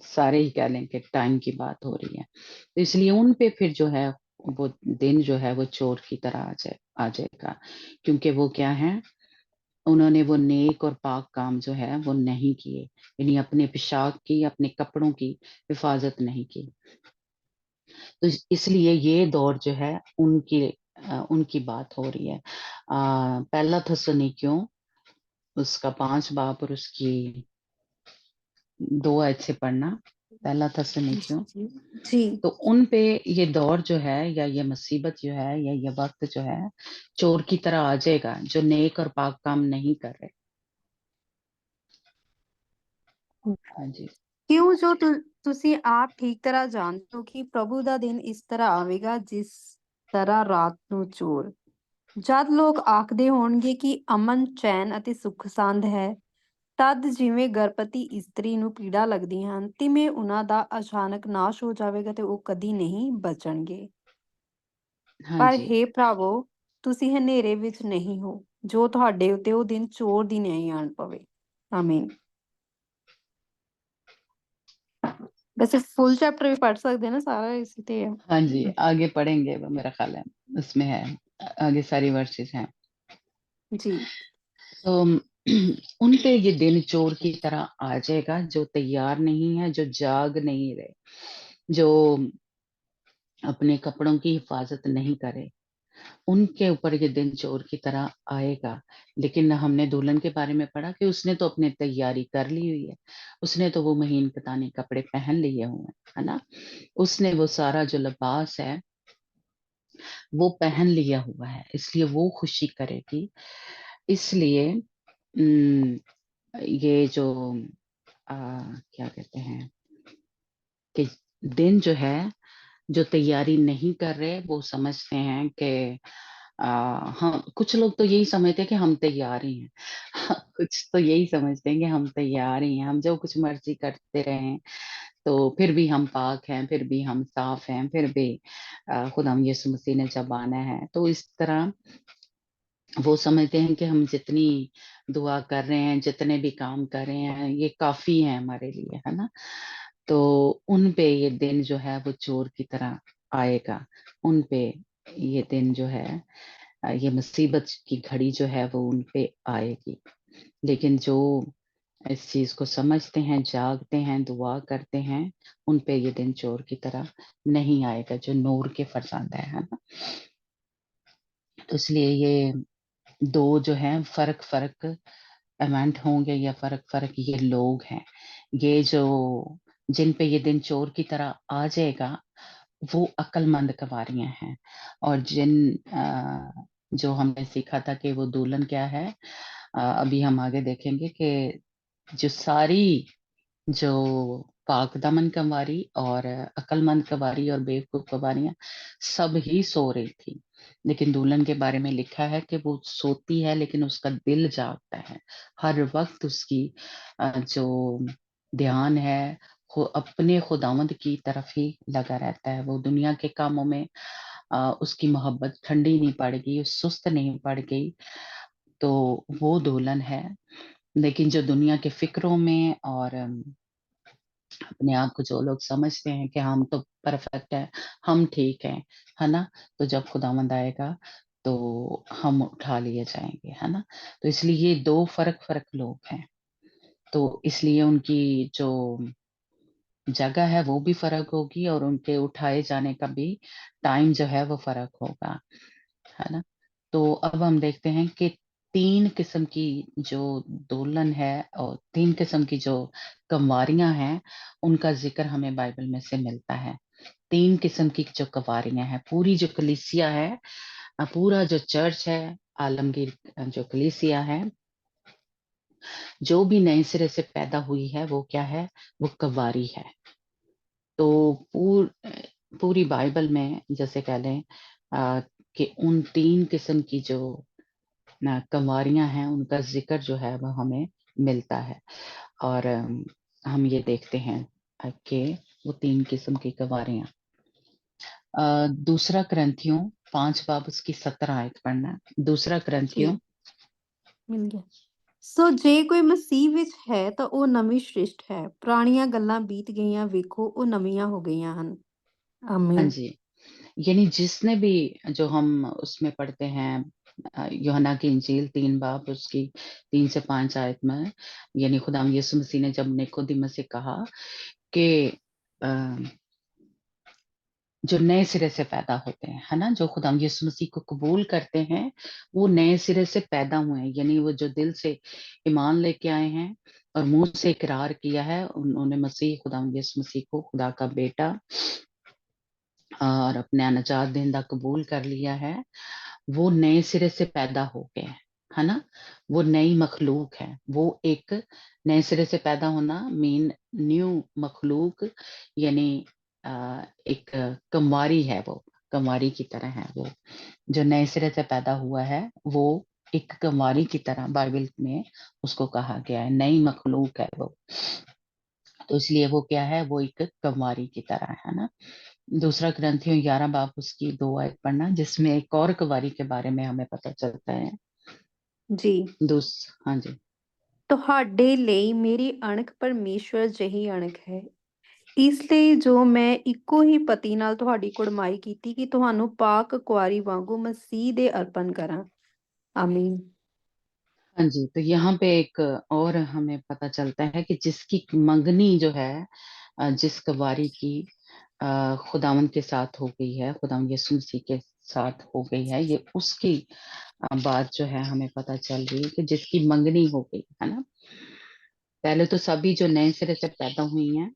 सारे ही कह लें कि टाइम की बात हो रही है। तो इसलिए उन पे फिर जो है वो दिन जो है वो चोर की तरह आ जाएगा, क्योंकि वो क्या है, उन्होंने वो नेक और पाक काम जो है वो नहीं किए, यानी अपने पोशाक की, अपने कपड़ों की हिफाजत नहीं की। तो इसलिए ये दौर जो है उनकी बात हो रही है। पहला थिस्सलुनीकियों उसका 5 बाब और उसकी 2 आयत से पढ़ना, पहला थिस्सलुनीकियों। जी। तो उन पे ये दौर जो है, या ये मुसीबत जो है, या ये वक्त जो है चोर की तरह आ जाएगा, जो नेक और पाक काम नहीं कर रहे। हाँ जी। ਕਿਉਂ ਜੋ ਤੁਸੀਂ ਆਪ ਠੀਕ ਤਰ੍ਹਾਂ ਜਾਣਦੇ ਹੋ ਕਿ ਪ੍ਰਭੂ ਦਾ ਦਿਨ ਇਸ ਤਰ੍ਹਾਂ ਆਵੇਗਾ ਜਿਸ ਤਰ੍ਹਾਂ ਰਾਤ ਨੂੰ ਚੋਰ। ਜਦ ਲੋਕ ਆਖਦੇ ਹੋਣਗੇ ਕਿ ਅਮਨ, ਚੈਨ ਅਤੇ ਸੁੱਖ ਸੰਦ ਹੈ, ਤਦ ਜਿਵੇਂ ਗਰਭਵਤੀ ਇਸਤਰੀ ਨੂੰ ਪੀੜਾ ਲੱਗਦੀਆਂ ਹਨ, ਤਿਵੇਂ ਉਹਨਾਂ ਦਾ ਅਚਾਨਕ ਨਾਸ਼ ਹੋ ਜਾਵੇਗਾ ਤੇ ਉਹ ਕਦੀ ਨਹੀਂ ਬਚਣਗੇ। हाँ ਪਰ जी। ਹੇ ਭਰਾਵੋ, ਤੁਸੀਂ ਹਨੇਰੇ ਵਿੱਚ ਨਹੀਂ ਹੋ, ਜੋ ਤੁਹਾਡੇ ਉੱਤੇ ਉਹ ਦਿਨ ਚੋਰ ਦੀ ਨਹੀਂ ਆਣ ਪਵੇ। ਆਮੀਨ। वैसे फुल चैप्टर भी पढ़ सकते हैं ना, सारा इसी ते है। हाँ जी, आगे पढ़ेंगे, वो मेरा ख्याल है उसमें है, आगे सारी वर्सेस हैं। जी। तो उन पे ये दिन चोर की तरह आ जाएगा, जो तैयार नहीं है, जो जाग नहीं रहे, जो अपने कपड़ों की हिफाजत नहीं करे, उनके ऊपर ये दिन चोर की तरह आएगा। लेकिन हमने दुल्हन के बारे में पढ़ा कि उसने तो अपनी तैयारी कर ली हुई है, उसने तो वो महीन कतानी कपड़े पहन लिए हुए हैं, है ना, उसने वो सारा जो लिबास है वो पहन लिया हुआ है, इसलिए वो खुशी करेगी। इसलिए ये जो क्या कहते हैं कि दिन जो है, जो तैयारी नहीं कर रहे वो समझते हैं कि हाँ, कुछ लोग तो यही समझते हैं कि हम तैयार ही हैं। कुछ तो यही समझते हैं कि हम तैयार ही हैं, हम जो कुछ मर्जी करते रहें, तो फिर भी हम पाक हैं, फिर भी हम साफ हैं, फिर भी खुदा यीशु मसीह ने जब आना है, तो इस तरह वो समझते हैं कि हम जितनी दुआ कर रहे हैं, जितने भी काम कर रहे हैं, ये काफी है हमारे लिए, है ना। तो उन पे ये दिन जो है वो चोर की तरह आएगा, उन पे ये दिन जो है, ये मुसीबत की घड़ी जो है वो उन पे आएगी। लेकिन जो इस चीज को समझते हैं, जागते हैं, दुआ करते हैं, उन पे ये दिन चोर की तरह नहीं आएगा, जो नूर के फरजंद है ना। तो इसलिए ये दो जो हैं फर्क फर्क इवेंट होंगे, या फर्क फर्क ये लोग हैं, ये जो जिन पे ये दिन चोर की तरह आ जाएगा, वो अक्लमंद कवारियां हैं। और जो हमने सीखा था कि वो दुल्हन क्या है, अभी हम आगे देखेंगे कि जो सारी जो पाकदामन कंवारी और अक्लमंद कंवारी और बेवकूफ कंवारियां सब ही सो रही थी, लेकिन दुल्हन के बारे में लिखा है कि वो सोती है लेकिन उसका दिल जागता है, हर वक्त उसकी जो ध्यान है वो अपने खुदावंद की तरफ ही लगा रहता है, वो दुनिया के कामों में उसकी मोहब्बत ठंडी नहीं पड़ गई, सुस्त नहीं पड़ गई। तो वो दुल्हन है। लेकिन जो दुनिया के फिक्रों में और अपने आप को जो लोग समझते हैं कि हम तो परफेक्ट है, हम ठीक हैं, है ना, तो जब खुदावंद आएगा तो हम उठा लिए जाएंगे, है ना। तो इसलिए ये दो फर्क फर्क लोग हैं, तो इसलिए उनकी जो जगह है वो भी फर्क होगी, और उनके उठाए जाने का भी टाइम जो है वो फर्क होगा, है ना। तो अब हम देखते हैं कि 3 किस्म की जो दुल्हन है और 3 किस्म की जो कंवारियां हैं, उनका जिक्र हमें बाइबल में से मिलता है। 3 किस्म की जो कंवारियां हैं, पूरी जो कलीसिया है पूरा जो चर्च है, आलमगीर जो कलीसिया है, जो भी नए सिरे से पैदा हुई है वो क्या है, वो कवारी है। तो पूरी बाइबल में जैसे कह लें कि उन 3 किस्म की जो कंवारियां हैं उनका जिक्र जो है वो हमें मिलता है। और हम ये देखते हैं कि वो 3 किस्म की कंवारियां। दूसरा ग्रंथियों 5 बाब उसकी 17 आयत पढ़ना। दूसरा ਜੀ ग्रंथियों ਮਿਲ ਗਿਆ। ਸੋ ਜੇ ਕੋਈ ਮਸੀਹ ਵਿੱਚ ਹੈ ਤਾਂ ਉਹ ਨਵੀਂ ਸ੍ਰਿਸ਼ਟ ਹੈ, ਪੁਰਾਣੀਆਂ ਗੱਲਾਂ ਬੀਤ ਗਈਆਂ, ਵੇਖੋ ਉਹ ਨਵੀਆਂ ਹੋ ਗਈਆਂ ਹਨ। हाँ ਆਮੀਨ। जी, यानी जिसने भी, जो हम उसमें पढ़ते हैं यूहन्ना की इंजील 3 बाब उसकी 3 से 5 आयत में, यानी खुदाम यीशु मसीह ने जब निकोदेमुस से कहा कि अ, जो नए सिरे से पैदा होते हैं, है ना, जो खुदाम यीशु मसीह को कबूल करते हैं वो नए सिरे से पैदा हुए हैं, यानी वो जो दिल से ईमान लेके आए हैं और मुंह से इकरार किया है, उन्होंने मसीह खुदाम यीशु मसीह को खुदा का बेटा और अपने नजात देंदा कबूल कर लिया है, वो नए सिरे से पैदा हो गए हैं, है ना, वो नई मखलूक है। वो एक नए सिरे से पैदा होना मीन न्यू मखलूक, यानी एक कमवारी है, वो कमवारी की तरह है। वो जो नए सिरे से पैदा हुआ है वो एक कमवारी की तरह बाइबल में उसको कहा गया है, नई मखलूक है वो। तो इसलिए वो क्या है, वो एक कमवारी की तरह है ना। दूसरा ग्रंथियों 11 बाब उसकी 2 आयत पढ़ना, जिसमें एक और कुंवारी के बारे में हमें पता चलता है। ਜੀ दूस हाँ जी, ਤੁਹਾਡੇ ਲਈ ਮੇਰੀ ਅਣਖ ਪਰਮੇਸ਼ਵਰ ਜਿਹੀ ਅਣਖ ਹੈ। ਇਸ ਲਈ ਜੋ ਮੈਂ ਇੱਕੋ ਹੀ ਪਤੀ ਨਾਲ ਤੁਹਾਡੀ ਕੁੜਮਾਈ ਕੀਤੀ ਕਿ ਤੁਹਾਨੂੰ ਪਾਕ ਕੁਆਰੀ ਵਾਂਗੂ ਮਸੀਹ ਦੇ ਅਰਪਣ ਕਰਾਂ। ਆਮੀਨ। हाँ जी। तो यहाँ पे एक और हमें पता चलता है कि जिसकी मंगनी जो है, जिस कुंवारी की खुदावन के साथ हो गई है, खुदावन यीशु मसीह के साथ हो गई है, ये उसकी बात जो है हमें पता चल रही है कि जिसकी मंगनी हो गई है ना। पहले तो सभी जो नए सिरे से पैदा हुई हैं,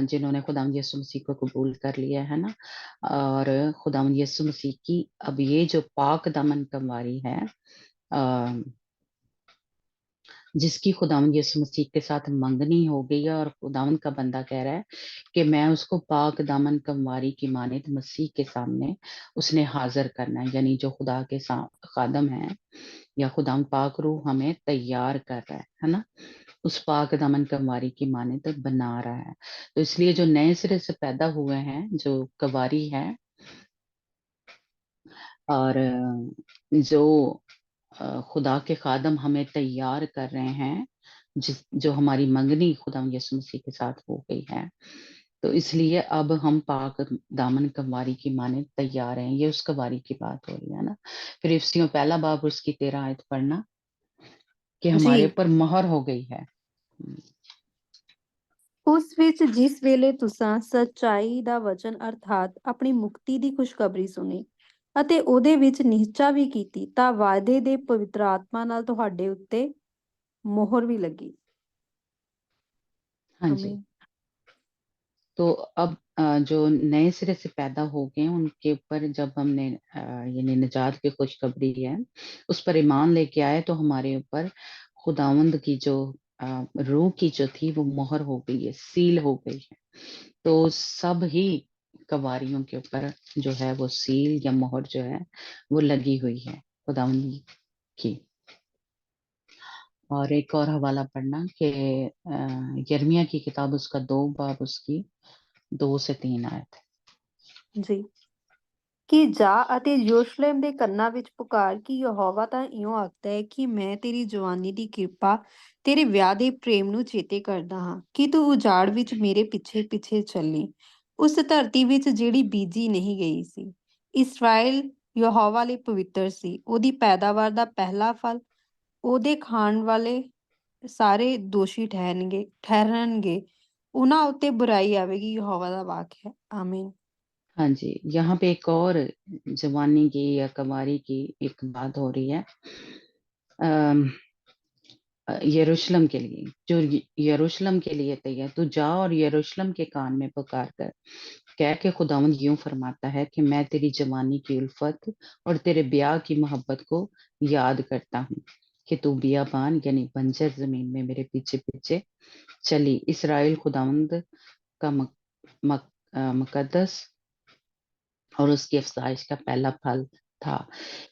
जिन्होंने खुदावंद यीशु मसीह को कबूल कर लिया है ना, और खुदावंद यीशु मसीह की अब ये जो पाक दामन कमवारी है, अ, जिसकी खुदावंद यीशु मसीह के साथ मंगनी हो गई है, और खुदावंद का बंदा कह रहा है कि मैं उसको पाक दामन कमवारी की मानित मसीह के सामने उसने हाजिर करना है, यानी जो खुदा के खादम है या खुदावंद पाक रूह हमें तैयार कर रहा है ना, उस पाक दामन कवारी की माने तो बना रहा है। तो इसलिए जो नए सिरे से पैदा हुए हैं, जो कवारी है, और जो खुदा के खादम हमें तैयार कर रहे हैं, जो हमारी मंगनी खुदा यीशु मसीह के साथ हो गई है, तो इसलिए अब हम पाक दामन कवारी की माने तैयार हैं। ये उस कवारी की बात हो रही है ना। फिर इफ्सियों 1 बाब उसकी 13 आयत पढ़ना कि ਜੀ हमारे ऊपर मोहर हो गई है। ਉਸ ਵਿੱਚ ਜਿਸ ਵੇਲੇ ਤੁਸਾਂ ਸੱਚਾਈ ਦਾ ਵਚਨ ਅਰਥਾਤ ਆਪਣੀ ਮੁਕਤੀ ਦੀ ਖੁਸ਼ਖਬਰੀ ਸੁਣੀ ਅਤੇ ਉਹਦੇ ਵਿੱਚ ਨਿਹਚਾ ਵੀ ਕੀਤੀ ਤਾਂ ਵਾਅਦੇ ਦੇ ਪਵਿੱਤਰ ਆਤਮਾ ਨਾਲ ਤੁਹਾਡੇ ਉੱਤੇ ਮੋਹਰ ਵੀ ਲੱਗੀ। हाँ जी। ਆਮੀਨ। तो अब जो नए सिरे से पैदा हो गए हैं उनके ऊपर जब हमने यानी निजात की खुशखबरी है उस पर ईमान लेके आए, तो हमारे ऊपर खुदावंद की जो रूह की जो थी वो मोहर हो गई है, सील हो गई है। तो सब ही कवारियों के ऊपर जो है वो सील या मोहर जो है वो लगी हुई है खुदावंद की। और एक और हवाला पढ़ना कि यिर्मयाह की किताब उसका 2 बाब उसकी 2 से 3 आयत। ਜੀ ਕਿ ਜਾ ਅਤੇ ਯਰੂਸ਼ਲਮ ਦੇ ਕੰਨਾਂ ਵਿੱਚ ਪੁਕਾਰ ਕਿ ਯਹੋਵਾ ਤਾਂ ਇਉਂ ਆਖਦਾ ਹੈ ਕਿ ਮੈਂ ਤੇਰੀ ਜਵਾਨੀ ਦੀ ਕਿਰਪਾ ਤੇਰੇ ਵਿਆਹ ਦੇ ਪ੍ਰੇਮ ਨੂੰ ਚੇਤੇ ਕਰਦਾ ਹਾਂ ਕਿ ਤੂੰ ਉਜਾੜ ਵਿੱਚ ਮੇਰੇ ਪਿੱਛੇ ਪਿੱਛੇ ਚੱਲੀ ਉਸ ਧਰਤੀ ਵਿੱਚ ਜਿਹੜੀ ਬੀਜੀ ਨਹੀਂ ਗਈ ਸੀ। ਇਸਰਾਇਲ ਯਹੋਵਾ ਲਈ ਪਵਿੱਤਰ ਸੀ, ਉਹਦੀ ਪੈਦਾਵਾਰ ਦਾ ਪਹਿਲਾ ਫਲ ਉਹਦੇ ਖਾਣ ਵਾਲੇ ਸਾਰੇ ਦੋਸ਼ੀ ਠਹਿਰਨਗੇ ਉਹਨਾਂ ਉੱਤੇ ਬੁਰਾਈ ਆਵੇਗੀ। ਯਹੋਵਾ ਦਾ ਵਾਕ ਹੈ। ਆਮੀਨ। हाँ जी, यहाँ पे एक और जवानी की या कवारी की एक बात हो रही है। अम, यरूशलेम के लिए, जो यरूशलेम के लिए तैयार, तू जा और यरूशलेम के कान में पुकार कर कह के खुदावंद यूं फरमाता है कि मैं तेरी जवानी की उल्फत और तेरे ब्याह की मोहब्बत को याद करता हूँ कि तू बियाबान यानी बंजर जमीन में मेरे पीछे पीछे चली। इसराइल खुदावंद का मुकद्दस और उसकी अफसाइश का पहला फल था।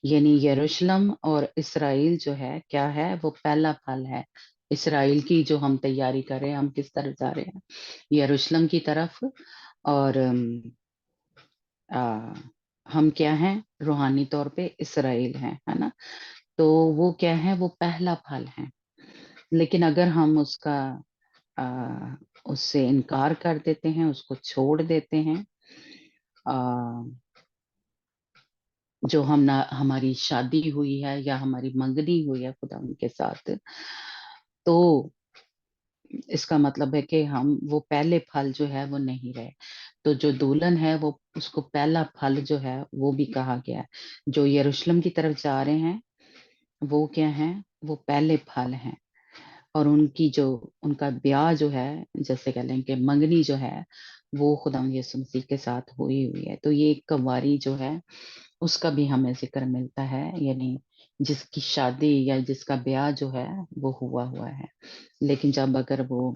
यानी यरूशलेम और इसराइल जो है क्या है, वो पहला फल है। इसराइल की जो हम तैयारी कर रहे हैं, हम किस तरफ जा रहे हैं, यरूशलेम की तरफ। और हम क्या हैं, रूहानी तौर पे इसराइल हैं, है ना। तो वो क्या है, वो पहला फल है। लेकिन अगर हम आ, उससे इनकार कर देते हैं, उसको छोड़ देते हैं, आ, जो हम ना, हमारी शादी हुई है या हमारी मंगनी हुई है खुदा उनके साथ, तो इसका मतलब है कि हम वो पहले फल जो है वो नहीं रहे। तो जो दुल्हन है वो, उसको पहला फल जो है वो भी कहा गया है। जो यरूशलेम की तरफ जा रहे हैं वो क्या है, वो पहले फल हैं। और उनकी जो, उनका ब्याह जो है, जैसे कह लें कि मंगनी जो है, वो खुदा यीशु मसीह के साथ हुई हुई है। तो ये एक कंवारी जो है उसका भी हमें जिक्र मिलता है, यानी जिसकी शादी या जिसका ब्याह जो है वो हुआ हुआ है। लेकिन जब अगर वो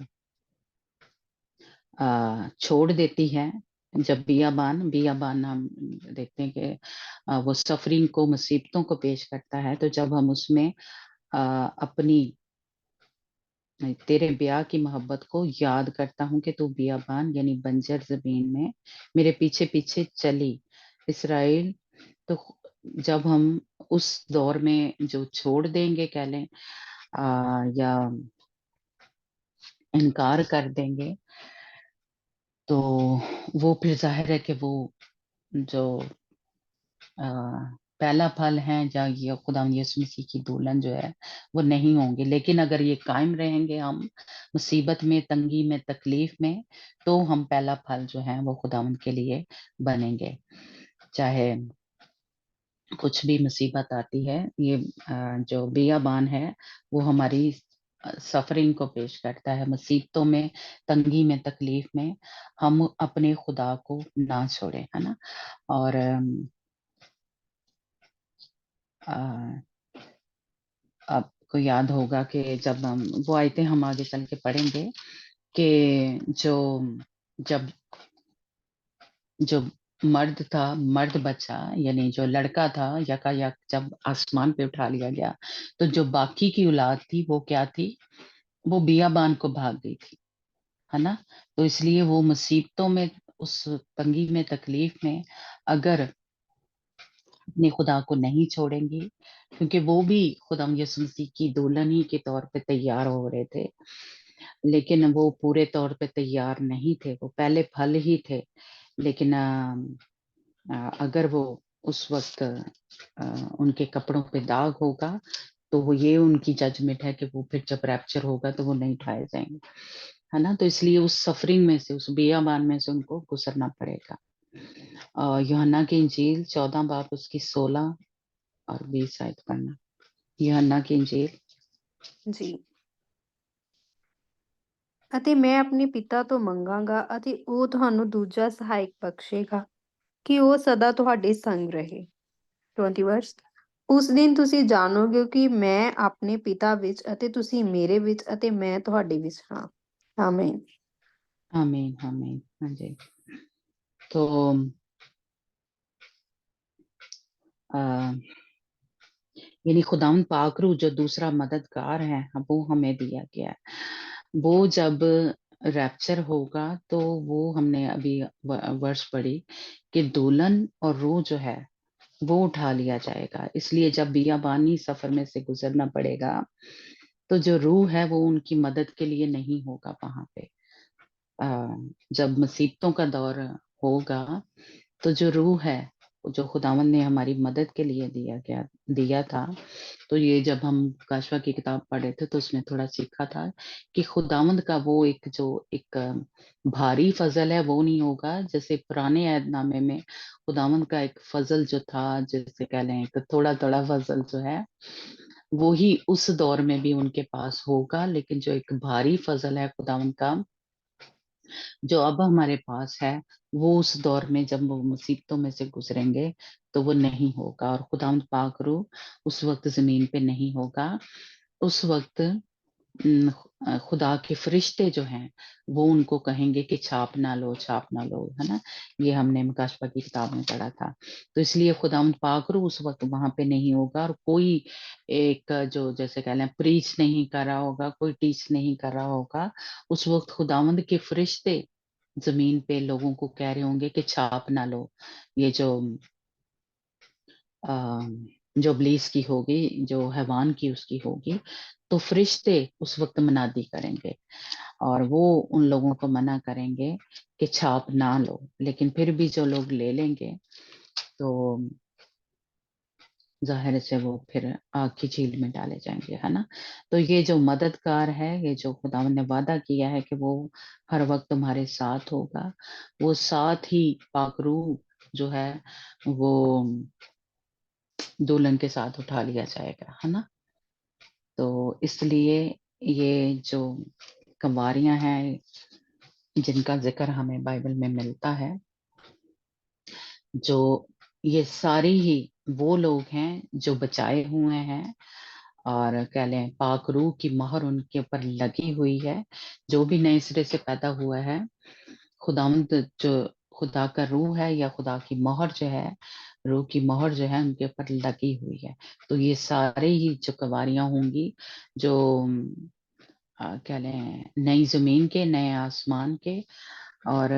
छोड़ देती है, जब बियाबान हम देखते हैं कि वो सफरिंग को, मुसीबतों को पेश करता है, तो जब हम उसमें अपनी तेरे ब्याह की मोहब्बत को याद करता हूँ कि तू बियाबान यानी बंजर जमीन में मेरे पीछे पीछे चली। इसराइल, तो जब हम उस दौर में जो छोड़ देंगे कह लें, या इनकार कर देंगे, तो वो फिर जाहिर है कि वो जो आ, पहला फल है, या ये खुदा यीशु मसीह की दुल्हन जो है वो नहीं होंगे। लेकिन अगर ये कायम रहेंगे, हम मुसीबत में, तंगी में, तकलीफ में, तो हम पहला फल जो है वो खुदावंद के लिए बनेंगे। चाहे कुछ भी मुसीबत आती है, ये जो बियाबान है वो हमारी सफरिंग को पेश करता है। मुसीबतों में, तंगी में, तकलीफ में हम अपने खुदा को ना छोड़े, है ना। और आपको याद होगा कि जब हम वो आयतें हम आगे चल के पढ़ेंगे कि जो, जब जो मर्द था, मर्द बच्चा यानी जो लड़का था, यकायक जब आसमान पे उठा लिया गया, तो जो बाकी की औलाद थी वो क्या थी, वो बियाबान को भाग गई थी, है ना। तो इसलिए वो मुसीबतों में, उस तंगी में, तकलीफ में अगर अपने खुदा को नहीं छोड़ेंगी, क्योंकि वो भी खुदा यीशु मसीह की दुल्हन ही के तौर पे तैयार हो रहे थे, लेकिन वो पूरे तौर पे तैयार नहीं थे, वो पहले फल ही थे। लेकिन अगर वो उस वक्त उनके कपड़ों पे दाग होगा, तो वो ये उनकी जजमेंट है कि वो फिर जब रैप्चर होगा तो वो नहीं उठाए जाएंगे, है ना। तो इसलिए उस सफरिंग में से, उस बियाबान में से उनको गुजरना पड़ेगा। यूहन्ना की इंजील 14 बाब उसकी 16 और 20 आयत पढ़ना। यूहन्ना की इंजील। ਜੀ। ਅਤੇ ਮੈਂ ਆਪਣੇ ਪਿਤਾ ਤੋਂ ਮੰਗਾਂਗਾ ਅਤੇ ਉਹ ਤੁਹਾਨੂੰ ਦੂਜਾ ਸਹਾਇਕ ਬਖਸ਼ੇਗਾ ਕਿ ਉਹ ਸਦਾ ਤੁਹਾਡੇ ਸੰਗ ਰਹੇ। 20 ਵਰਸ। ਉਸ ਦਿਨ ਤੁਸੀਂ ਜਾਣੋਗੇ ਕਿ ਮੈਂ ਆਪਣੇ ਪਿਤਾ ਵਿੱਚ ਅਤੇ ਤੁਸੀਂ ਮੇਰੇ ਵਿੱਚ ਅਤੇ ਮੈਂ ਤੁਹਾਡੇ ਵਿੱਚ ਹਾਂ। ਆਮੀਨ। आमीन आमीन। हाँ जी। तो आ, यानी खुदावंद पाकरू जो दूसरा मददगार है, वो हमें दिया गया है। वो जब रैप्चर होगा, तो वो हमने अभी वर्ष पढ़ी कि दुल्हन और रूह जो है वो उठा लिया जाएगा। इसलिए जब बियाबानी सफर में से गुजरना पड़ेगा, तो जो रूह है वो उनकी मदद के लिए नहीं होगा वहां पे। जब मुसीबतों का दौर होगा, तो जो रूह है, जो खुदावंद ने हमारी मदद के लिए दिया था। तो ये जब हम काशवा की किताब पढ़े थे, तो उसमें थोड़ा सीखा था कि खुदावंद का वो एक जो एक भारी फजल है, वो नहीं होगा जैसे पुराने ऐहदनामे में खुदावंद का एक फजल जो था, जैसे कह लें एक थोड़ा थोड़ा फजल जो है, वो ही उस दौर में भी उनके पास होगा। लेकिन जो एक भारी फजल है खुदावंद का, जो अब हमारे पास है वो उस दौर में जब वो मुसीबतों में से गुजरेंगे तो वो नहीं होगा, और खुदावंद पाक रूह उस वक्त जमीन पे नहीं होगा। उस वक्त खुदा के फरिश्ते जो हैं वो उनको कहेंगे कि छाप ना लो, छाप ना लो, है ना। ये हमने मुकाशफा की किताब में पढ़ा था। तो इसलिए खुदावंद पाक रूह उस वक्त वहां पे नहीं होगा, और कोई एक जो जैसे कह लें प्रीच नहीं कर रहा होगा, कोई टीच नहीं कर रहा होगा। उस वक्त खुदावंद के फरिश्ते जमीन पे लोगों को कह रहे होंगे कि छाप ना लो। ये जो इब्लीस की होगी, जो हैवान की उसकी होगी, तो फरिश्ते उस वक्त मनादी करेंगे और वो उन लोगों को मना करेंगे कि छाप ना लो। लेकिन फिर भी जो लोग ले लेंगे तो जाहिर से वो फिर आग की झील में डाले जाएंगे, है ना। तो ये जो मददगार है, ये जो खुदावंद ने वादा किया है कि वो हर वक्त तुम्हारे साथ होगा, वो साथ ही पाकरू जो है वो दुल्हन के साथ उठा लिया जाएगा, है ना। तो इसलिए ये जो कंवारियां हैं जिनका जिक्र हमें बाइबल में मिलता है, जो ये सारे ही वो लोग हैं जो बचाए हुए हैं, और कह लें पाक रूह की मोहर उनके ऊपर लगी हुई है। जो भी नए सिरे से पैदा हुआ है, खुदावंद जो खुदा का रूह है या खुदा की मोहर जो है, रूह की मोहर जो है उनके ऊपर लगी हुई है। तो ये सारे ही जो कंवारियां होंगी, जो कह लें नई जमीन के, नए आसमान के और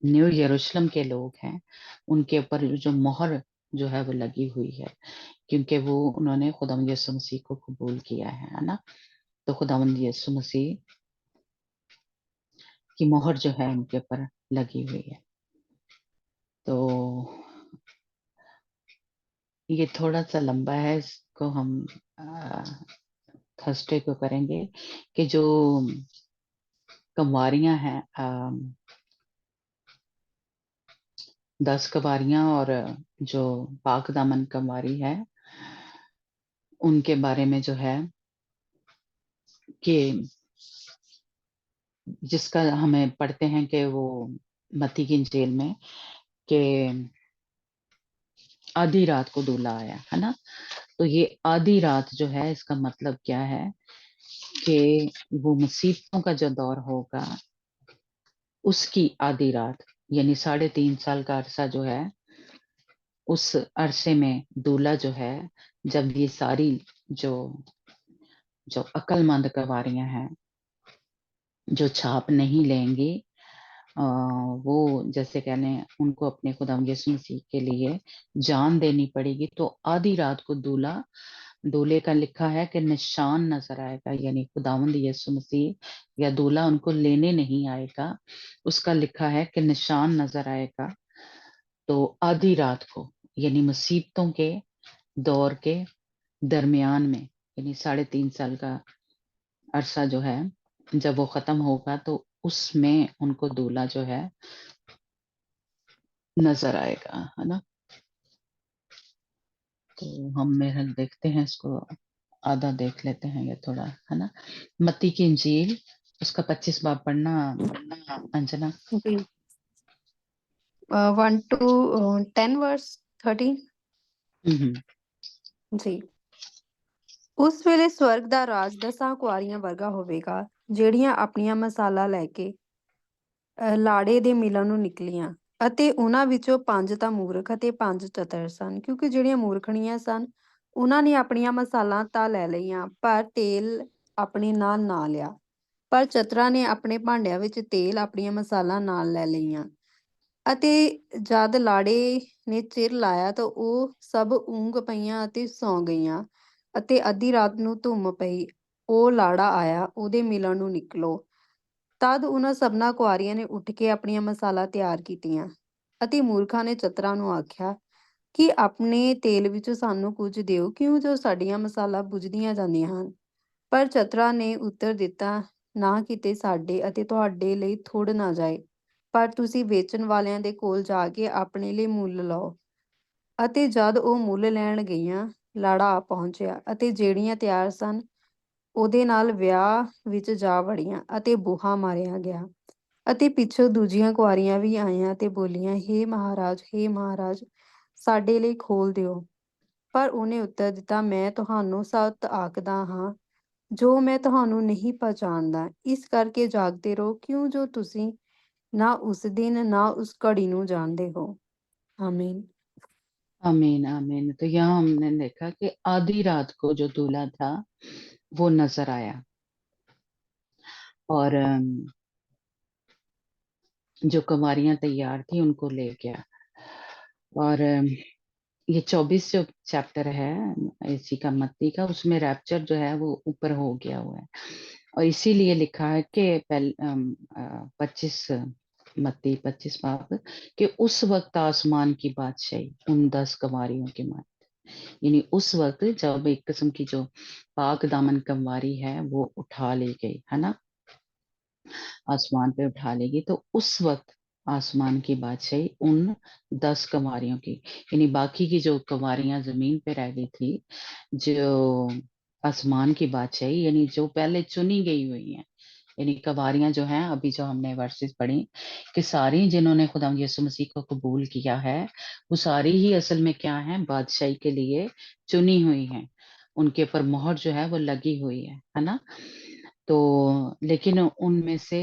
न्यू यरूशलेम के लोग हैं, उनके ऊपर जो मोहर जो है वो लगी हुई है, क्योंकि वो उन्होंने खुदावंद यीशु मसीह को कबूल किया है ना। तो खुदावंद यीशु मसीह की मोहर जो है उनके ऊपर लगी हुई है। तो ये थोड़ा सा लंबा है, इसको हम थर्सडे को करेंगे कि जो कंवारियां हैं, 10 कंवारियां और जो पाक दामन कंवारी है, उनके बारे में जो है कि जिसका हमें पढ़ते हैं कि वो मत्ती की इंजील में कि आधी रात को दूल्हा आया, है ना। तो ये आधी रात जो है इसका मतलब क्या है कि वो मुसीबतों का जो दौर होगा उसकी आधी रात, यानी 3.5 साल का अरसा जो है, उस अरसे में दूल्हा जो है, जब ये सारी जो जो अक्लमंद कंवारियां हैं जो छाप नहीं लेंगी, वो जैसे कहने उनको अपने खुदा यीशु मसीह के लिए जान देनी पड़ेगी। तो आधी रात को दूल्हे का लिखा है कि निशान नजर आएगा, यानी खुदावंद यीशु मसीह या दूल्हा उनको लेने नहीं आएगा, उसका लिखा है कि निशान नजर आएगा। तो आधी रात को, यानी मुसीबतों के दौर के दरमियान में, यानी 3.5 साल का अरसा जो है, जब वो खत्म होगा तो उसमें उनको दूल्हा जो है नजर आएगा, है ना। तो हम मेरा देखते हैं इसको, आधा देख लेते हैं या थोड़ा, है ना। मत्ती की इंजील उसका 25 बाब पढ़ना अंजना। जी 1 to 10 वर्स 13 ਜੀ ਉਸ ਵੇਲੇ ਸਵਰਗ ਦਾ ਰਾਜ 10 ਕੁਆਰੀਆਂ ਵਰਗਾ ਹੋਵੇਗਾ ਜਿਹੜੀਆਂ ਆਪਣੀਆਂ ਮਸਾਲਾ ਲੈ ਕੇ ਲਾੜੇ ਦੇ ਮਿਲਣ ਨੂੰ ਨਿਕਲੀਆਂ ਅਤੇ ਉਹਨਾਂ ਵਿੱਚੋਂ 5 ਤਾਂ ਮੂਰਖ ਅਤੇ 5 ਚਤਰ ਸਨ ਕਿਉਂਕਿ ਜਿਹੜੀਆਂ ਮੂਰਖਣੀਆਂ ਸਨ ਉਹਨਾਂ ਨੇ ਆਪਣੀਆਂ ਮਸਾਲਾ ਤਾਂ ਲੈ ਲਈਆਂ ਪਰ ਤੇਲ ਆਪਣੇ ਨਾਲ ਨਾ ਲਿਆ। ਪਰ ਚਤਰਾਂ ਨੇ ਆਪਣੇ ਭਾਂਡਿਆਂ ਵਿੱਚ ਤੇਲ ਆਪਣੀਆਂ ਮਸਾਲਾ ਨਾਲ ਲੈ ਲਈਆਂ ਅਤੇ ਜਦ ਲਾੜੇ ਨੇ ਚਿਰ ਲਾਇਆ ਤਾਂ ਉਹ ਸਭ ਊਂਘ ਪਈਆਂ ਅਤੇ ਸੌਂ ਗਈਆਂ ਅਤੇ ਅੱਧੀ ਰਾਤ ਨੂੰ ਧੁੰਮ ਪਈ। ਉਹ ਲਾੜਾ ਆਇਆ, ਉਹਦੇ ਮਿਲਣ ਨੂੰ ਨਿਕਲੋ। ਤਦ ਉਹਨਾਂ ਸਭਨਾਂ ਕੁਆਰੀਆਂ ਨੇ ਉੱਠ ਕੇ ਆਪਣੀਆਂ ਮਸਾਲਾ ਤਿਆਰ ਕੀਤੀਆਂ ਅਤੇ ਮੂਰਖਾਂ ਨੇ ਚਤਰਾਂ ਨੂੰ ਆਖਿਆ ਕਿ ਆਪਣੇ ਤੇਲ ਵਿੱਚੋਂ ਸਾਨੂੰ ਕੁਝ ਦਿਓ ਕਿਉਂ ਜੋ ਸਾਡੀਆਂ ਮਸਾਲਾ ਬੁਝਦੀਆਂ ਜਾਂਦੀਆਂ ਹਨ। ਪਰ ਚਤਰਾਂ ਨੇ ਉੱਤਰ ਦਿੱਤਾ, ਨਾ ਕਿਤੇ ਸਾਡੇ ਅਤੇ ਤੁਹਾਡੇ ਲਈ ਥੁੜ ਨਾ ਜਾਏ, ਪਰ ਤੁਸੀਂ ਵੇਚਣ ਵਾਲਿਆਂ ਦੇ ਕੋਲ ਜਾ ਕੇ ਆਪਣੇ ਲਈ ਮੁੱਲ ਲਓ। ਅਤੇ ਜਦ ਉਹ ਮੁੱਲ ਲੈਣ ਗਈਆਂ, ਲਾੜਾ ਆ ਪਹੁੰਚਿਆ ਅਤੇ ਜਿਹੜੀਆਂ ਤਿਆਰ ਸਨ ਉਹਦੇ ਨਾਲ ਵਿਆਹ ਵਿੱਚ ਜਾ ਵੜੀਆਂ ਅਤੇ ਬੂਹਾ ਮਾਰਿਆ ਗਿਆ ਅਤੇ ਪਿੱਛੋਂ ਦੂਜੀਆਂ ਕੁਆਰੀਆਂ ਵੀ ਆਈਆਂ ਤੇ ਬੋਲੀਆਂ, ਹੇ ਮਹਾਰਾਜ, ਸਾਡੇ ਲਈ ਖੋਲ ਦਿਓ। ਪਰ ਉਹਨੇ ਉੱਤਰ ਦਿੱਤਾ, ਮੈਂ ਤੁਹਾਨੂੰ ਸੱਚ ਆਖਦਾ ਹਾਂ, ਜੋ ਮੈਂ ਤੁਹਾਨੂੰ ਨਹੀਂ ਪਛਾਣਦਾ। ਇਸ ਕਰਕੇ ਜਾਗਦੇ ਰਹੋ, ਕਿਉਂ ਜੋ ਤੁਸੀਂ ਨਾ ਉਸ ਦਿਨ ਨਾ ਉਸ ਘੜੀ ਨੂੰ ਜਾਣਦੇ ਹੋ। आमीन। आमीन आमीन। तो यहाँ हमने देखा कि आधी रात को जो दूल्हा था वो नजर आया, और जो कुंवारियां तैयार थी उनको ले गया। और ये 24 जो चैप्टर है इसी का, मत्ती का, उसमें रैप्चर जो है वो ऊपर हो गया हुआ है, और इसीलिए लिखा है कि 25 मत्ती 25 बाब कि उस वक्त आसमान की बादशाही उन 10 कुंवारियों के मान, यानी उस वक्त जब एक किस्म की जो पाक दामन कुंवारी है वो उठा ली गई है ना, आसमान पे उठा लेगी, तो उस वक्त आसमान की बादशाही उन 10 कुंवारियों की, यानी बाकी की जो कुंवारियां जमीन पे रह गई थी, जो आसमान की बादशाही यानी जो पहले चुनी गई हुई हैं, यानी कुंवारियां जो हैं, अभी जो हमने वर्सेस पढ़ी कि सारी जिन्होंने खुदा यीशु मसीह को कबूल किया है वो सारी ही असल में क्या है, बादशाही के लिए चुनी हुई हैं, उनके ऊपर मोहर जो है वो लगी हुई है ना। तो लेकिन उनमें से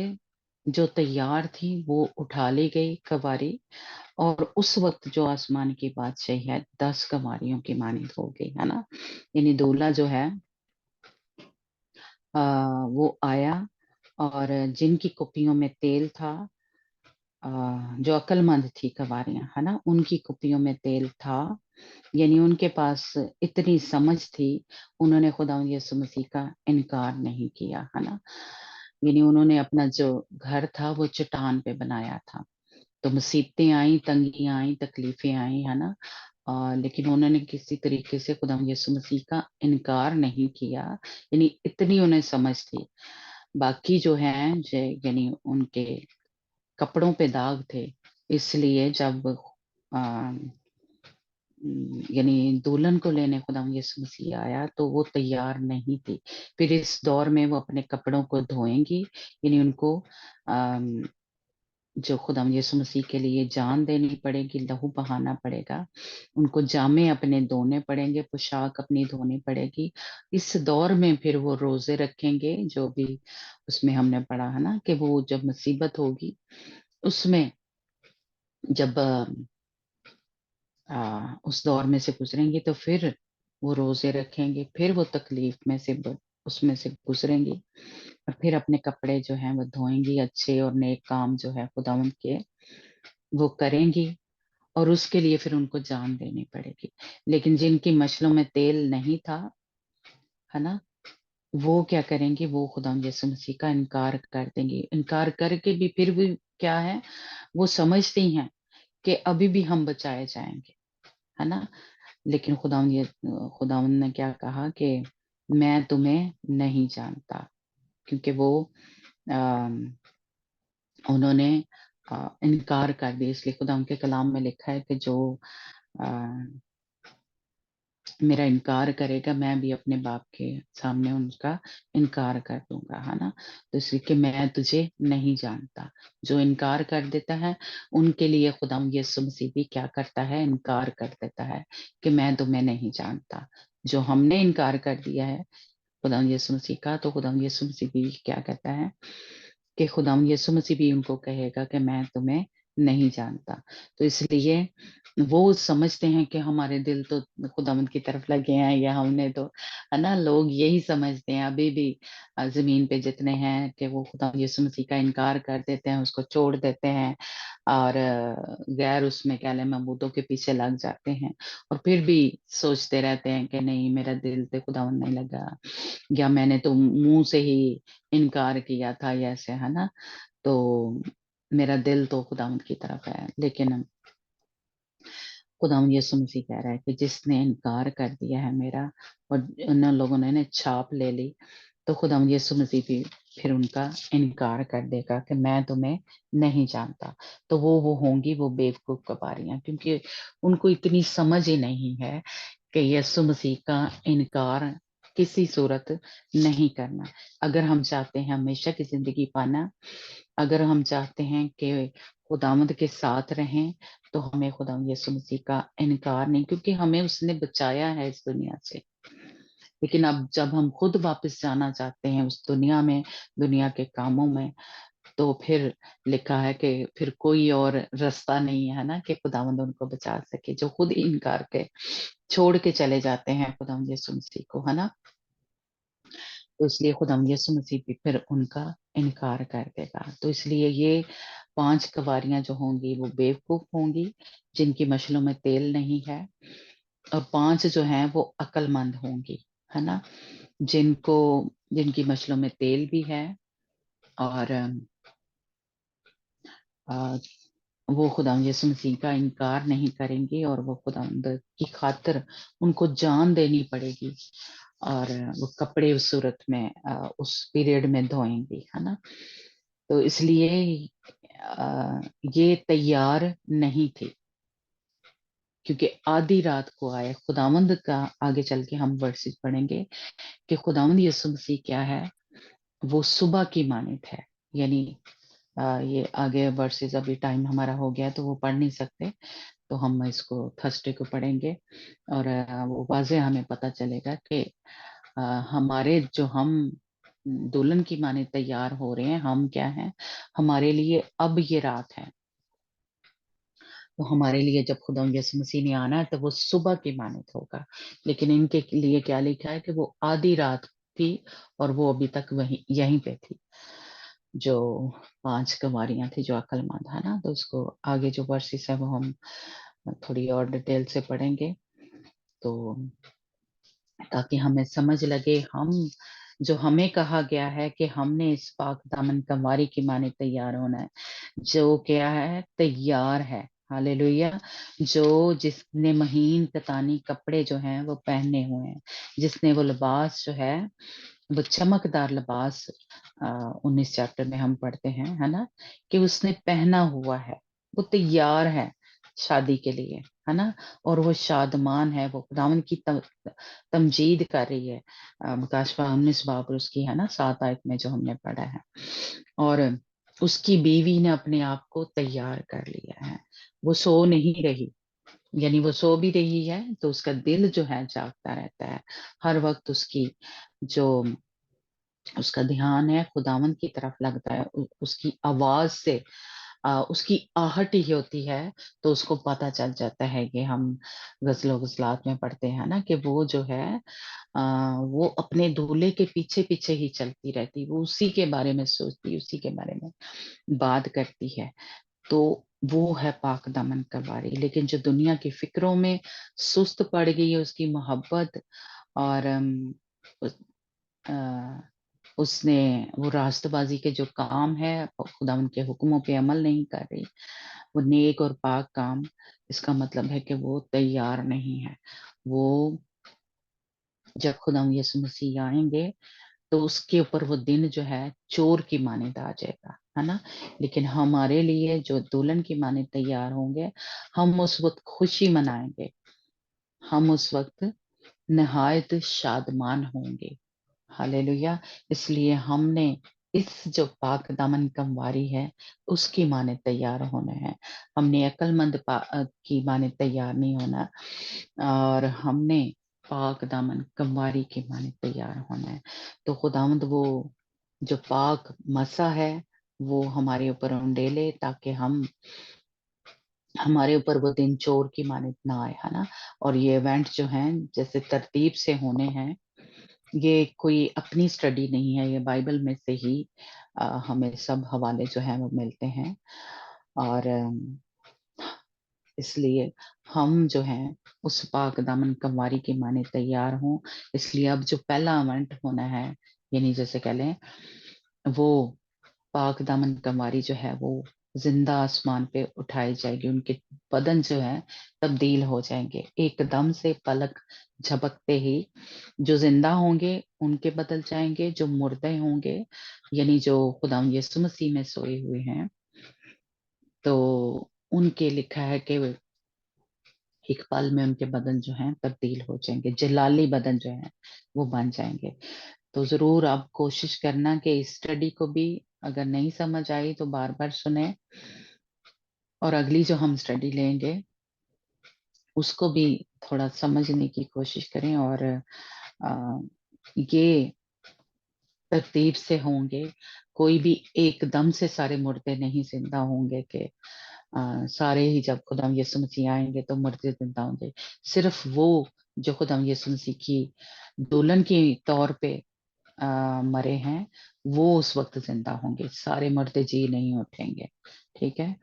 जो तैयार थी वो उठा ली गई कवारी, और उस वक्त जो आसमान की बादशाही है 10 कवारियों की मानित हो गई है ना, यानी दूल्हा जो है वो आया, और जिनकी कुप्पियों में तेल था, जो अक्लमंद थी कवारियां है ना, उनकी कुप्पियों में तेल था, यानी उनके पास इतनी समझ थी, उन्होंने खुदा यीशु मसीह का इनकार नहीं किया है ना, यानी उन्होंने अपना जो घर था वो चट्टान पे बनाया था। तो मुसीबतें आई, तंगियां आई, तकलीफें आई है ना, लेकिन उन्होंने किसी तरीके से खुदा यीशु मसीह का इनकार नहीं किया, यानी इतनी उन्हें समझ थी। बाकी जो हैं यानी उनके कपड़ों पे दाग थे, इसलिए जब यानी दुल्हन को लेने खुदा यीशु मसीह आया तो वो तैयार नहीं थी। फिर इस दौर में वो अपने कपड़ों को धोएंगी, यानी उनको जो खुदा यीशु मसीह के लिए जान देनी पड़ेगी, लहू बहाना पड़ेगा, उनको जामे अपने धोने पड़ेंगे, पोशाक अपनी धोनी पड़ेगी। इस दौर में फिर वो रोजे रखेंगे, जो भी उसमें हमने पढ़ा है ना कि वो जब मुसीबत होगी उसमें जब उस दौर में से गुजरेंगे तो फिर वो रोजे रखेंगे, फिर वो तकलीफ में से उसमें से गुजरेंगी, और फिर अपने कपड़े जो हैं वो धोएंगी, अच्छे और नेक काम जो है खुदावंद के वो करेंगी, और उसके लिए फिर उनको जान देनी पड़ेगी। लेकिन जिनकी मशलों में तेल नहीं था है ना, वो क्या करेंगे, वो खुदा यीशु मसीह का इनकार कर देंगे। इनकार करके भी फिर भी क्या है, वो समझती हैं कि अभी भी हम बचाए जाएंगे है ना, लेकिन खुदावंद ने क्या कहा कि मैं तुम्हें नहीं जानता, क्योंकि वो उन्होंने इनकार कर दिया। इसलिए खुदा उनके कलाम में लिखा है कि जो मेरा इनकार करेगा मैं भी अपने बाप के सामने उनका इनकार कर दूंगा है ना। तो इसलिए कि मैं तुझे नहीं जानता, जो इनकार कर देता है उनके लिए खुदा यीशु मसीह भी क्या करता है, इनकार कर देता है कि मैं तुम्हें नहीं जानता। जो हमने इनकार कर दिया है खुदा यीशु मसीह का, तो खुदा यीशु मसीह भी क्या कहता है कि खुदा यीशु मसीह भी उनको कहेगा कि मैं तुम्हें नहीं जानता। तो इसलिए वो समझते हैं कि हमारे दिल तो खुदावंद की तरफ लगे हैं, या हमने तो है ना, लोग यही समझते हैं अभी भी जमीन पे जितने हैं कि वो खुदा यीशु मसीह का इनकार कर देते हैं, उसको छोड़ देते हैं, और गैर उसमें क्या महबूदों के पीछे लग जाते हैं, और फिर भी सोचते रहते हैं कि नहीं मेरा दिल तो खुदावंद नहीं लगा, या मैंने तो मुंह से ही इनकार किया था, या ऐसे है ना, तो मेरा दिल तो खुदावंद की तरफ है। लेकिन खुदावंद यीशु मसीह कह रहा है कि जिसने इनकार कर दिया है मेरा, और उन लोगों ने छाप ले ली, तो खुदावंद यीशु मसीह भी फिर उनका इनकार कर देगा कि मैं तुम्हें नहीं जानता। तो वो होंगी वो बेवकूफ कबारियां, क्योंकि उनको इतनी समझ ही नहीं है कि यीशु मसीह का इनकार किसी सूरत नहीं करना। अगर हम चाहते हैं हमेशा की जिंदगी पाना, अगर हम चाहते हैं कि खुदावंद के साथ रहें तो हमें खुदावंद यीशु मसीह का इनकार नहीं, क्योंकि हमें उसने बचाया है इस दुनिया से। लेकिन अब जब हम खुद वापस जाना चाहते हैं उस दुनिया में, दुनिया के कामों में, तो फिर लिखा है कि फिर कोई और रास्ता नहीं है ना कि खुदावंद उनको बचा सके, जो खुद ही इनकार के छोड़ के चले जाते हैं खुदावंद यीशु मसीह को, है ना। तो इसलिए खुदावंद यीशु मसीह भी फिर उनका इनकार कर देगा। तो इसलिए ये 5 कवारियां जो होंगी वो बेवकूफ होंगी, जिनकी मशलों में तेल नहीं है, और 5 जो हैं वो अक्लमंद होंगी, है ना, जिनकी मशलों में तेल भी है, और अ, वो खुदावंद यीशु मसीह का इनकार नहीं करेंगे, और वो खुदावंद की खातिर उनको जान देनी पड़ेगी, और वो कपड़े उस सूरत में उस पीरियड में धोएंगी, है ना। तो इसलिए ये तैयार नहीं थे, क्योंकि आधी रात को आए खुदावंद का। आगे चल के हम वर्सेस पढ़ेंगे कि खुदावंद यीशु मसीह क्या है, वो सुबह की मानित है। यानी ये आगे वर्सेस, अभी टाइम हमारा हो गया तो वो पढ़ नहीं सकते, तो हम इसको थर्सडे को पढ़ेंगे, और वो वाज़े हमें पता चलेगा कि हमारे जो हम दुल्हन की माने तैयार हो रहे हैं, हम क्या हैं, हमारे लिए अब ये रात है। तो हमारे लिए जब खुदा यीशु मसीह ने आना है तो वो सुबह की मानित होगा। लेकिन इनके लिए क्या लिखा है कि वो आधी रात थी, और वो अभी तक वहीं यहीं पे थी, जो 5 कुमारियां थी जो अक्लमंद, है ना। तो उसको आगे जो वर्सेस है वो हम थोड़ी और डिटेल से पढ़ेंगे, तो ताकि हमें समझ लगे हम जो हमें कहा गया है कि हमने इस पाक दामन कवारी की माने तैयार होना है, जो क्या है, तैयार है। हालेलुया। जिसने महीन कतानी कपड़े जो हैं वो पहने हुए हैं, जिसने वो लिबास जो है, वो चमकदार लिबास, 19 चैप्टर में हम पढ़ते हैं, है ना, कि उसने पहना हुआ है, वो तैयार है शादी के लिए, है ना। और वो शादमान है, वो खुदावन की तमजीद कर रही है। मुकाशवा 19 बाब उसकी, है ना, 7 आयत में जो हमने पढ़ा है। और उसकी बीवी ने अपने आप को तैयार कर लिया है, वो सो नहीं रही। यानी वो सो भी रही है तो उसका दिल जो है जागता रहता है हर वक्त। जो उसका ध्यान है खुदावन की तरफ लगता है, उसकी आवाज से उसकी आहट ही होती है, तो उसको पता चल जाता है कि हम गजलो गजलात में पढ़ते हैं ना, कि वो जो है वो अपने दूल्हे के पीछे पीछे ही चलती रहती, वो उसी के बारे में सोचती, उसी के बारे में बात करती है। तो वो है पाक दामन कवारी। लेकिन जो दुनिया की फिक्रों में सुस्त पड़ गई है, उसकी मोहब्बत, और अ, उसने वो रास्तबाजी के जो काम है, खुदा उनके हुक्मों पे अमल नहीं कर रही, वो नेक और पाक काम, इसका मतलब है कि वो तैयार नहीं है। वो जब खुदा यीशु मसीह आएंगे तो उसके ऊपर वो दिन जो है चोर की माने आ जाएगा, है ना। लेकिन हमारे लिए जो दुल्हन की माने तैयार होंगे, हम उस वक्त खुशी मनाएंगे, हम उस वक्त नहायत शादमान होंगे। हालेलुया। इसलिए हमने इस जो पाक दामन कमवारी है उसकी माने तैयार होना है। हमने अक्लमंद की माने तैयार नहीं होना, और हमने पाक दामन कमवारी की माने तैयार होना है। तो खुदावंद वो जो पाक मसा है वो हमारे ऊपर उंडेले, ताकि हमारे ऊपर वो दिन चोर की माने ना आए, है ना। और ये इवेंट जो हैं जैसे तरतीब से होने हैं, ये कोई अपनी स्टडी नहीं है, ये बाइबल में से ही हमें सब हवाले जो हैं वो मिलते हैं। और इसलिए हम जो हैं उस पाक दामन कमवारी के माने तैयार हों। इसलिए अब जो पहला इवेंट होना है, यानी जैसे कह लें, वो पाक दामन कमवारी जो है वो जिंदा आसमान पे उठाई जाएगी। उनके बदन जो है तब्दील हो जाएंगे एकदम से, पलक झपकते ही। जो जिंदा होंगे उनके बदल जाएंगे, जो मुर्दे होंगे, यानी जो खुदा यीशु मसीह में सोए हुए हैं, तो उनके लिखा है कि एक पल में उनके बदन जो हैं तब्दील हो जाएंगे, जलाली बदन जो है वो बन जाएंगे। तो जरूर आप कोशिश करना कि इस स्टडी को भी अगर नहीं समझ आई तो बार बार सुने, और अगली जो हम स्टडी लेंगे उसको भी थोड़ा समझने की कोशिश करें, और ये तरतीब से होंगे। कोई भी एकदम से सारे मुर्दे नहीं जिंदा होंगे कि सारे ही जब खुदाम यीशु मसीह आएंगे तो मुर्दे जिंदा होंगे। सिर्फ वो जो खुदाम यीशु मसीह की दुल्हन के तौर पे मरे हैं वो उस वक्त जिंदा होंगे, सारे मुर्दे जी नहीं उठेंगे। ठीक है।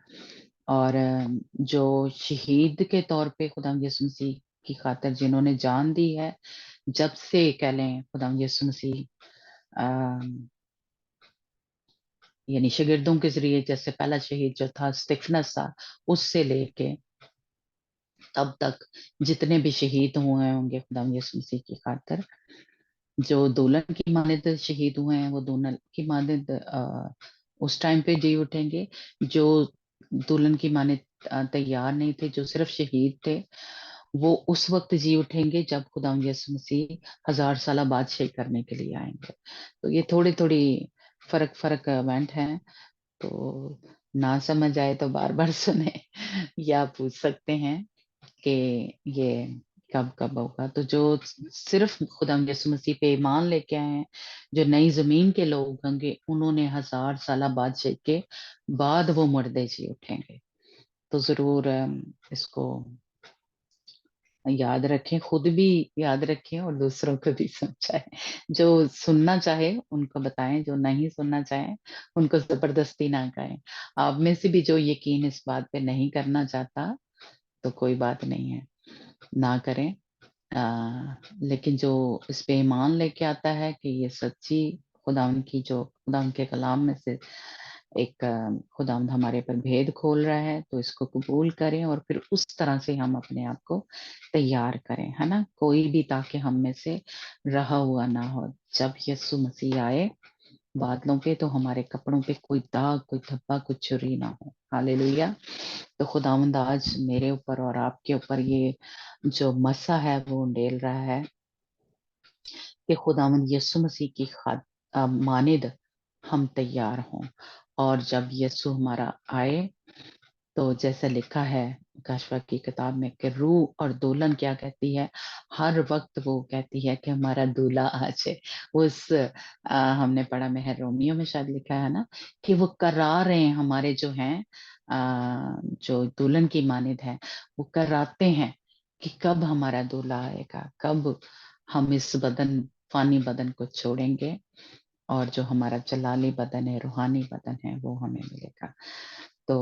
और जो शहीद के तौर पे खुदाम यीशु मसीह की खातिर जिन्होंने जान दी है, जब से कह लें खुदाम यीशु मसीह यानी शागिर्दों के जरिए, जैसे पहला शहीद जो था स्तिफनस था, उससे लेके तब तक जितने भी शहीद हुए होंगे खुदाम यीशु मसीह की खातिर, जो दुल्हन की मानद शहीद हुए हैं वो दुल्हन की मानद उस टाइम पे जी उठेंगे। जो दुल्हन की मानद तैयार नहीं थे, जो सिर्फ शहीद थे, वो उस वक्त जी उठेंगे जब खुदाम यीशु मसीह 1000 साल बादशाही करने के लिए आएंगे। तो ये थोड़ी थोड़ी फर्क फर्क इवेंट हैं। तो ना समझ आए तो बार बार सुने या पूछ सकते हैं कि ये कब कब होगा। तो जो सिर्फ खुदा यीशु मसीह पे ईमान लेके आए हैं, जो नई जमीन के लोग होंगे, उन्होंने 1000 साल बादशाही के बाद वो मुर्दे जी उठेंगे। तो जरूर इसको याद रखें, खुद भी याद रखें और दूसरों को भी समझाएं। जो सुनना चाहे उनको बताएं, जो नहीं सुनना चाहे उनको जबरदस्ती ना कहें। आप में से भी जो यकीन इस बात पे नहीं करना चाहता तो कोई बात नहीं है, ना करें। लेकिन जो इस पे ईमान लेके आता है कि ये सच्ची खुदावन की, जो खुदावन के कलाम में से एक खुदावंद हमारे पर भेद खोल रहा है, तो इसको कबूल करें और फिर उस तरह से हम अपने आप को तैयार करें, है ना। कोई भी ताकि हम में से रहा हुआ ना हो। जब यीशु मसीह आए बादलों पे, तो हमारे कपड़ों पे कोई दाग, कोई धब्बा, कोई छुरी ना हो। हालेलुया। तो खुदावंद आज मेरे ऊपर और आपके ऊपर ये जो मसा है वो डेल रहा है कि खुदावंद यीशु मसीह की मानिद हम तैयार हों। और जब यीशु हमारा आए तो जैसा लिखा है कशवा की किताब में कि रूह और दुल्हन क्या कहती है, हर वक्त वो कहती है कि हमारा दूल्हा आ जाए। उस हमने पढ़ा में है, रोमियो में शायद लिखा है ना, कि वो करार रहे हैं हमारे जो हैं जो दुल्हन की मानिद है, वो कराते हैं कि कब हमारा दूल्हा आएगा, कब हम इस बदन, फानी बदन को छोड़ेंगे और जो हमारा जलाली बदन है, रूहानी बदन है, वो हमें मिलेगा। तो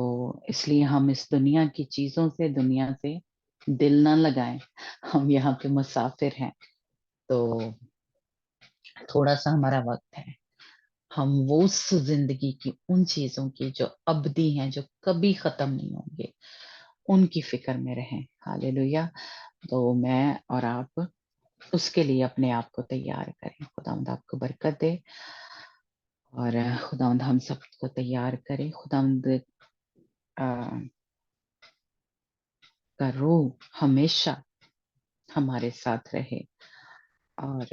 इसलिए हम इस दुनिया की चीजों से, दुनिया से दिल ना लगाएं। हम यहाँ पे मुसाफिर हैं, तो थोड़ा सा हमारा वक्त है। हम वो उस जिंदगी की, उन चीजों की जो अबदी हैं, जो कभी खत्म नहीं होंगे, उनकी फिक्र में रहें। हालेलुया। तो मैं और आप उसके लिए अपने आप को तैयार करें। खुदावंद आपको बरकत दे और खुदावंद हम सबको तैयार करे। खुदावंद का रूह हमेशा हमारे साथ रहे और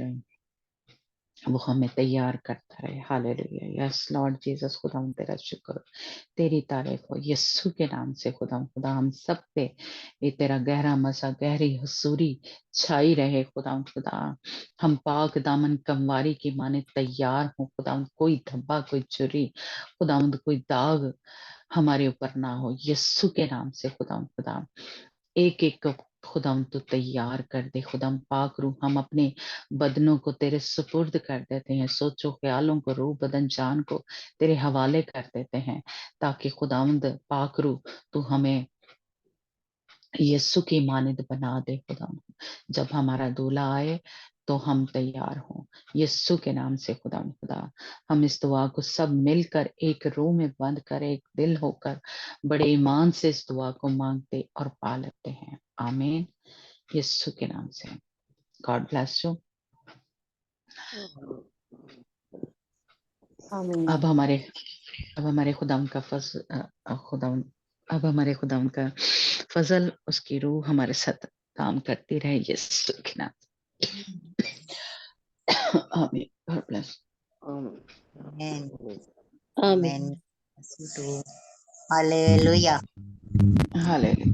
वो हमें तैयार करता रहे। हालेलुया। यस लॉर्ड जीसस, खुदा हम तेरा शुक्र, तेरी तारीफ हो यीशु के नाम से। खुदा खुदा हम सब पे ये तेरा गहरा मसा, गहरी हसूरी छाई रहे। खुदा खुदा हम पाक दामन कमवारी की माने तैयार हो। खुदा कोई धब्बा, कोई चुरी, खुदा कोई दाग हमारे ऊपर ना हो यीशु के नाम से। खुदा खुदा एक एक को खुदाम तो तैयार कर दे। खुदाम पाक रूह हम अपने बदनों को तेरे सुपुर्द कर देते हैं, सोचो ख्यालों को, रूह बदन जान को तेरे हवाले कर देते हैं, ताकि खुदावंद पाक रूह तू हमें यीशु की मानद बना दे। खुदाम जब हमारा दूल्हा आए तो हम तैयार हों यीशु के नाम से। खुदा खुदा हम इस दुआ को सब मिलकर एक रूह में बंद कर, एक दिल होकर बड़े ईमान से इस दुआ को मांगते और पा लेते हैं। आमीन यीशु के नाम से। God bless you. आमीन। अब हमारे खुदाम का खुदाम अब हमारे खुदाम का फजल, उसकी रूह हमारे साथ काम करती रहे यीशु के नाम से। आमीन। God bless. Amen. Amen. Us too. Hallelujah. Hallelujah.